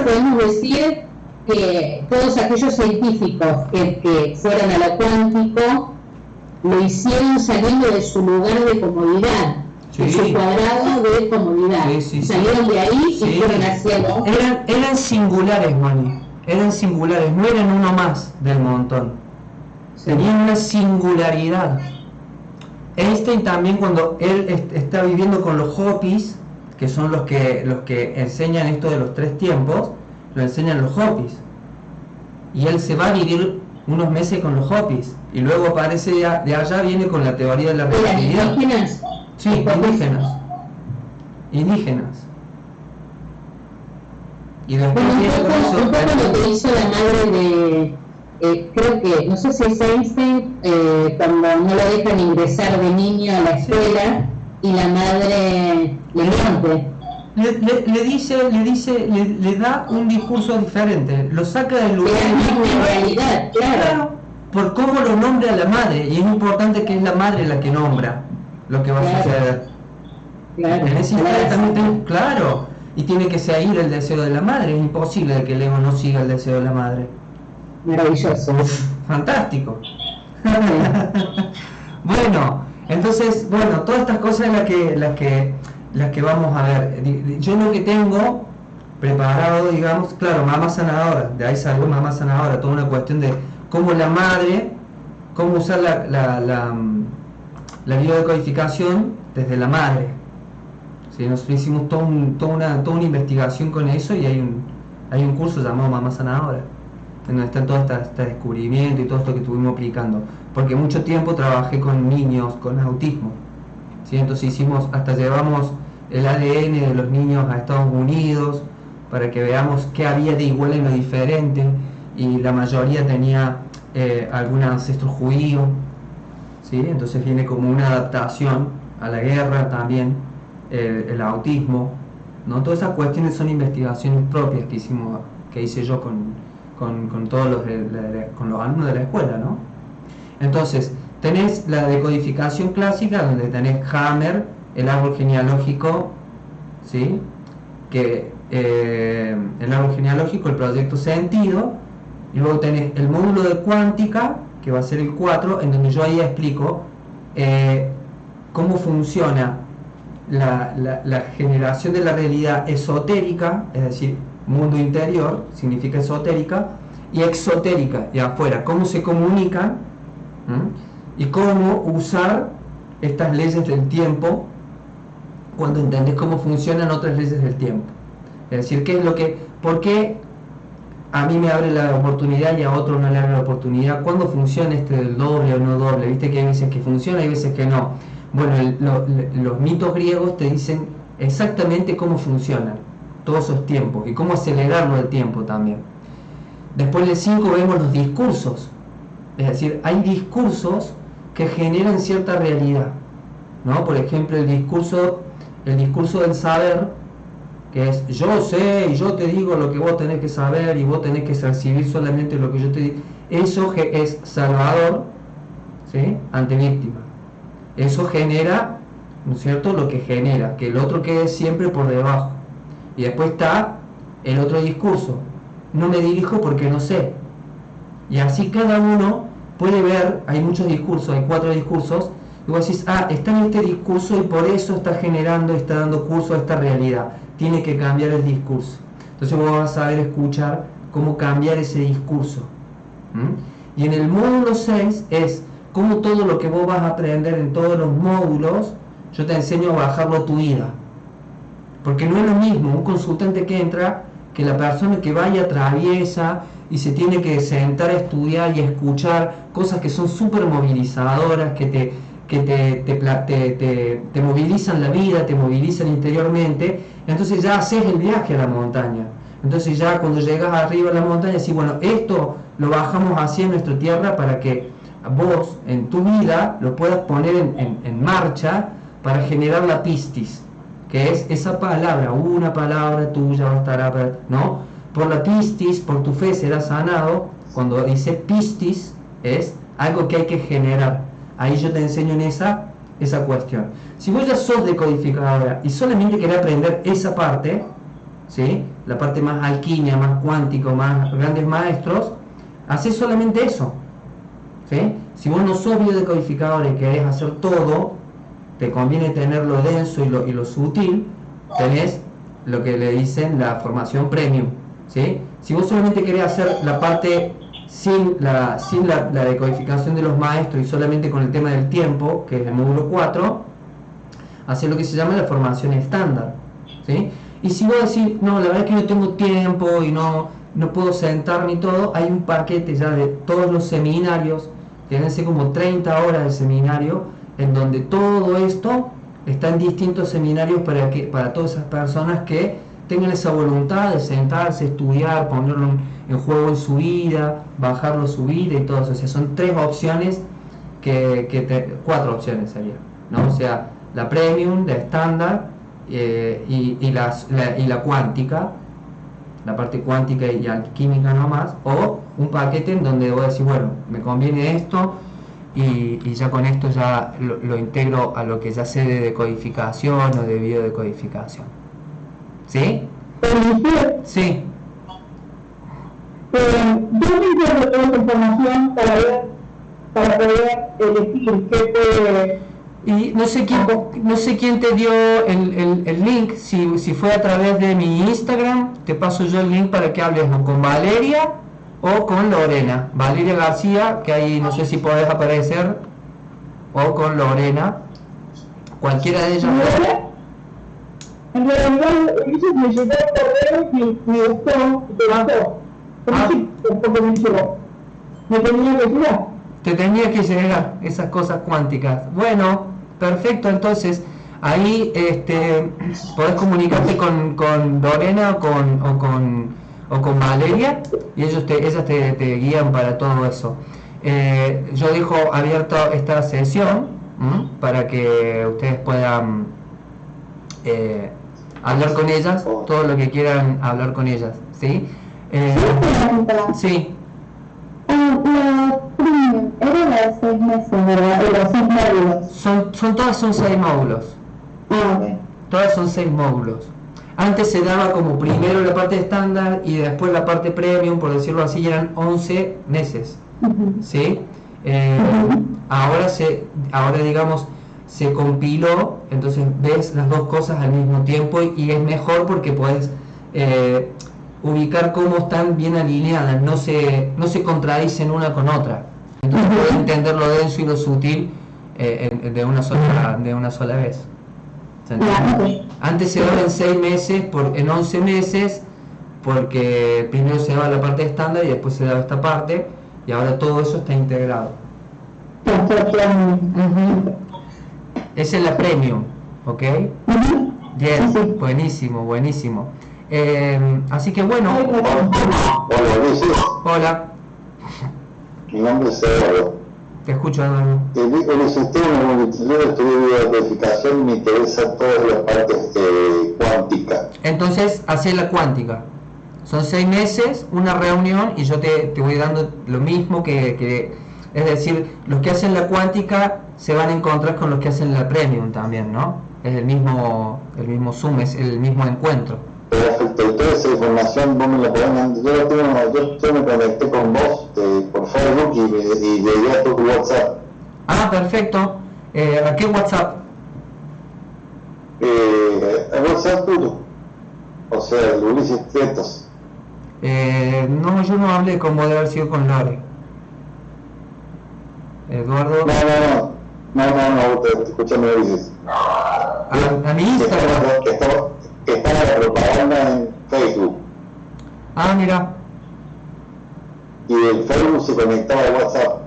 podemos decir que todos aquellos científicos que fueron a lo cuántico lo hicieron saliendo de su lugar de comodidad, de su cuadrado de comodidad. Salieron de ahí y fueron hacia lo... Eran singulares, Moni. Eran singulares, no eran uno más del montón. Tenían una singularidad. Einstein también, cuando él está viviendo con los Hopis, que son los que enseñan esto de los 3 tiempos, lo enseñan los Hopis. Y él se va a vivir unos meses con los Hopis. Y luego aparece de allá, viene con la teoría de la relatividad. ¿Indígenas? Sí, indígenas. Y después un poco lo que hizo la madre de... creo que, no sé si es Einstein, cuando no lo dejan ingresar de niño a la escuela y la madre le rompe. Le da un discurso diferente, lo saca del lugar de realidad, claro, por cómo lo nombra la madre, y es importante que es la madre la que nombra lo que va a suceder. Claro, en ese instante también claro, y tiene que seguir el deseo de la madre, es imposible de que el ego no siga el deseo de la madre. Maravilloso. Fantástico. Bueno, entonces, todas estas cosas las que vamos a ver. Yo lo que tengo preparado, digamos, claro, mamá sanadora, de ahí salió mamá sanadora, toda una cuestión de cómo la madre, cómo usar la biodecodificación desde la madre. ¿Sí? Nosotros hicimos toda una investigación con eso, y hay un curso llamado Mamá Sanadora, en donde está todo este descubrimiento y todo esto que estuvimos aplicando, porque mucho tiempo trabajé con niños con autismo, ¿sí? Entonces llevamos el ADN de los niños a Estados Unidos para que veamos qué había de igual en lo diferente, y la mayoría tenía algún ancestro judío, ¿sí? Entonces viene como una adaptación a la guerra también, el autismo, ¿no? Todas esas cuestiones son investigaciones propias que hice yo con todos con los alumnos de la escuela, ¿no? Entonces, tenés la decodificación clásica, donde tenés Hammer, el árbol genealógico, ¿sí? El árbol genealógico, el proyecto sentido, y luego tenés el módulo de cuántica, que va a ser el 4, en donde yo ahí explico cómo funciona la generación de la realidad esotérica, es decir, mundo interior, significa esotérica, y exotérica, y afuera, cómo se comunican, y cómo usar estas leyes del tiempo cuando entendés cómo funcionan otras leyes del tiempo. Es decir, por qué a mí me abre la oportunidad y a otro no le abre la oportunidad, cuándo funciona del doble o no doble. Viste que hay veces que funciona y hay veces que no. Bueno, los mitos griegos te dicen exactamente cómo funcionan todos esos tiempos y cómo acelerarlo el tiempo también. Después del 5 vemos los discursos, es decir, hay discursos que generan cierta realidad, ¿no? Por ejemplo, el discurso del saber, que es yo sé y yo te digo lo que vos tenés que saber y vos tenés que recibir solamente lo que yo te digo. Eso es salvador, ¿sí? Ante víctima. Eso genera, ¿no es cierto?, lo que genera, que el otro quede siempre por debajo. Y después está el otro discurso, no me dirijo porque no sé. Y así cada uno puede ver, hay muchos discursos, hay 4 discursos, y vos decís, está en este discurso y por eso está dando curso a esta realidad. Tiene que cambiar el discurso. Entonces vos vas a saber escuchar cómo cambiar ese discurso. Y en el módulo 6 es cómo todo lo que vos vas a aprender en todos los módulos, yo te enseño a bajarlo a tu vida. Porque no es lo mismo un consultante que entra que la persona que vaya atraviesa y se tiene que sentar a estudiar y escuchar cosas que son súper movilizadoras, que te movilizan la vida, te movilizan interiormente, entonces ya haces el viaje a la montaña. Entonces ya cuando llegas arriba a la montaña, decís, bueno, esto lo bajamos hacia nuestra tierra para que vos en tu vida lo puedas poner en marcha para generar la pistis, que es esa palabra, una palabra tuya bastará, ¿no? Por la pistis, por tu fe serás sanado. Cuando dice pistis, es algo que hay que generar. Ahí yo te enseño en esa cuestión. Si vos ya sos decodificadora y solamente querés aprender esa parte, ¿sí? La parte más alquimia, más cuántico, más grandes maestros, haces solamente eso, ¿sí? Si vos no sos biodecodificadora y querés hacer todo, te conviene tener lo denso y lo sutil, tenés lo que le dicen la formación premium, ¿sí? Si vos solamente querés hacer la parte sin la decodificación de los maestros y solamente con el tema del tiempo, que es el módulo 4, hacer lo que se llama la formación estándar, ¿sí? Y si vos decís, no, la verdad es que no tengo tiempo y no puedo sentarme y todo, hay un paquete ya de todos los seminarios, fíjense como 30 horas de seminario, en donde todo esto está en distintos seminarios para todas esas personas que tengan esa voluntad de sentarse, estudiar, ponerlo en juego en su vida, bajarlo a su vida y todo eso. O sea, son 3 opciones 4 opciones sería, ¿no? O sea, la premium, la estándar y la cuántica, la parte cuántica y alquímica nomás, o un paquete en donde voy a decir, bueno, me conviene esto y ya con esto ya lo integro a lo que ya sé de decodificación o de biodecodificación. ¿Sí? Sí. Yo me encuentro toda esta información para poder elegir qué puede. Y no sé quién te dio el link, si fue a través de mi Instagram, te paso yo el link para que hables o con Valeria o con Lorena. Valeria García, que ahí no sé si podés aparecer, o con Lorena, cualquiera de ellas. En realidad, ellos me llegó el correo y me gustó, porque me llegó. Me tenía que llegar. Te tenía que llegar esas cosas cuánticas. Bueno, perfecto, entonces ahí podés comunicarte con Lorena o con Valeria y ellas te guían para todo eso. Yo dejo abierto esta sesión para que ustedes puedan hablar con ellas, todo lo que quieran hablar con ellas, ¿sí? Sí. Era de 6 meses, ¿verdad? De los 6 módulos. Todas son 6 módulos. Okay. Todas son 6 módulos. Antes se daba como primero la parte estándar y después la parte premium, por decirlo así, eran 11 meses. ¿Sí? Ahora digamos, se compiló, entonces ves las dos cosas al mismo tiempo y es mejor porque puedes ubicar cómo están bien alineadas, no se contradicen una con otra. Entonces puedes entender lo denso y lo sutil de una sola vez. Antes se daba en 6 meses, en 11 meses, porque primero se daba la parte estándar y después se daba esta parte, y ahora todo eso está integrado. Esa es la premium, ¿ok? Bien, buenísimo. Así que bueno. Hola, Luis. Hola. Mi nombre es Eduardo. Te escucho, Eduardo. En el sistema de estudio de codificación me interesa todas las partes cuánticas. Entonces, hacer la cuántica. Son 6 meses, una reunión, y yo te voy dando lo mismo que es decir, los que hacen la cuántica se van a encontrar con los que hacen la premium también, ¿no? Es el mismo Zoom, es el mismo encuentro. Perfecto, y toda esa información vos me la podés mandar. Yo me conecté con vos por Facebook y llegué a tu WhatsApp. Ah, perfecto. ¿A qué WhatsApp? El WhatsApp tuyo. O sea, el Ulises Tietos. No, yo no hablé con vos, debe haber sido con Lore. Eduardo. No, escúchame, Ulises. A mi Instagram. Que está la propaganda en Facebook. Ah, mira. Y el Facebook se conectaba a WhatsApp.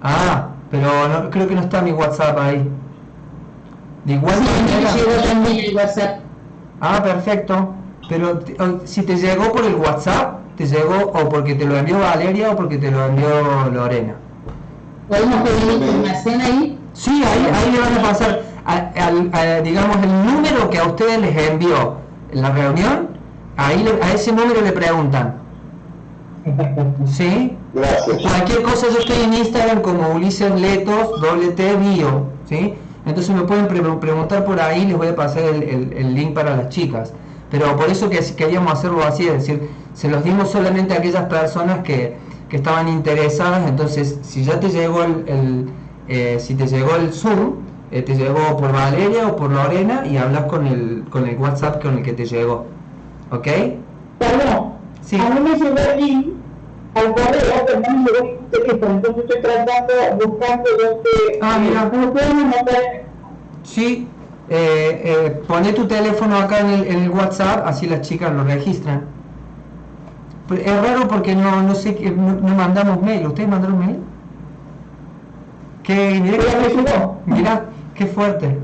Ah, pero no, creo que no está mi WhatsApp ahí. De igual Sí, a mí manera. me llegó también el WhatsApp. Ah, perfecto. Pero si te llegó por el WhatsApp, te llegó o porque te lo envió Valeria o porque te lo envió Lorena. ¿Podemos pedir información ahí? Sí, ahí le van a pasar, digamos, el número que a ustedes les envió en la reunión, ahí a ese número le preguntan. ¿Sí? Gracias. Cualquier cosa, yo estoy en Instagram como Ulises Letos, @T bio, ¿sí? Entonces me pueden preguntar por ahí, les voy a pasar el link para las chicas. Pero por eso que queríamos hacerlo así, es decir, se los dimos solamente a aquellas personas que estaban interesadas. Entonces, si ya te llegó si te llegó el Zoom, te llegó por Valeria o por Lorena y hablas con el WhatsApp con el que te llegó. ¿Ok? Perdón, Sí. a mí me llegó el link al correo, pero no me llegó el teléfono, entonces estoy buscando donde... Ah, mira. ¿No pueden mandar? Sí, poné tu teléfono acá en el WhatsApp, así las chicas lo registran. Pero es raro porque no sé, no mandamos mail. ¿Ustedes mandaron mail? Mirá, qué fuerte.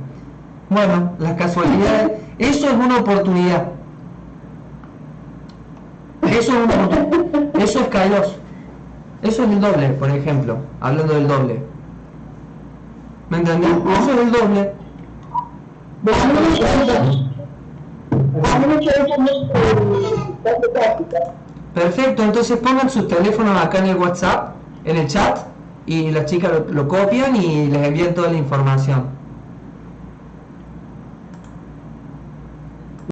Bueno, las casualidades, eso es una oportunidad. Eso es Kairos. Eso es el doble, por ejemplo, hablando del doble. ¿Me entendés? Eso es el doble. A mí me quedó también base práctica. Perfecto, entonces pongan sus teléfonos acá en el WhatsApp, en el chat, y las chicas lo copian y les envían toda la información.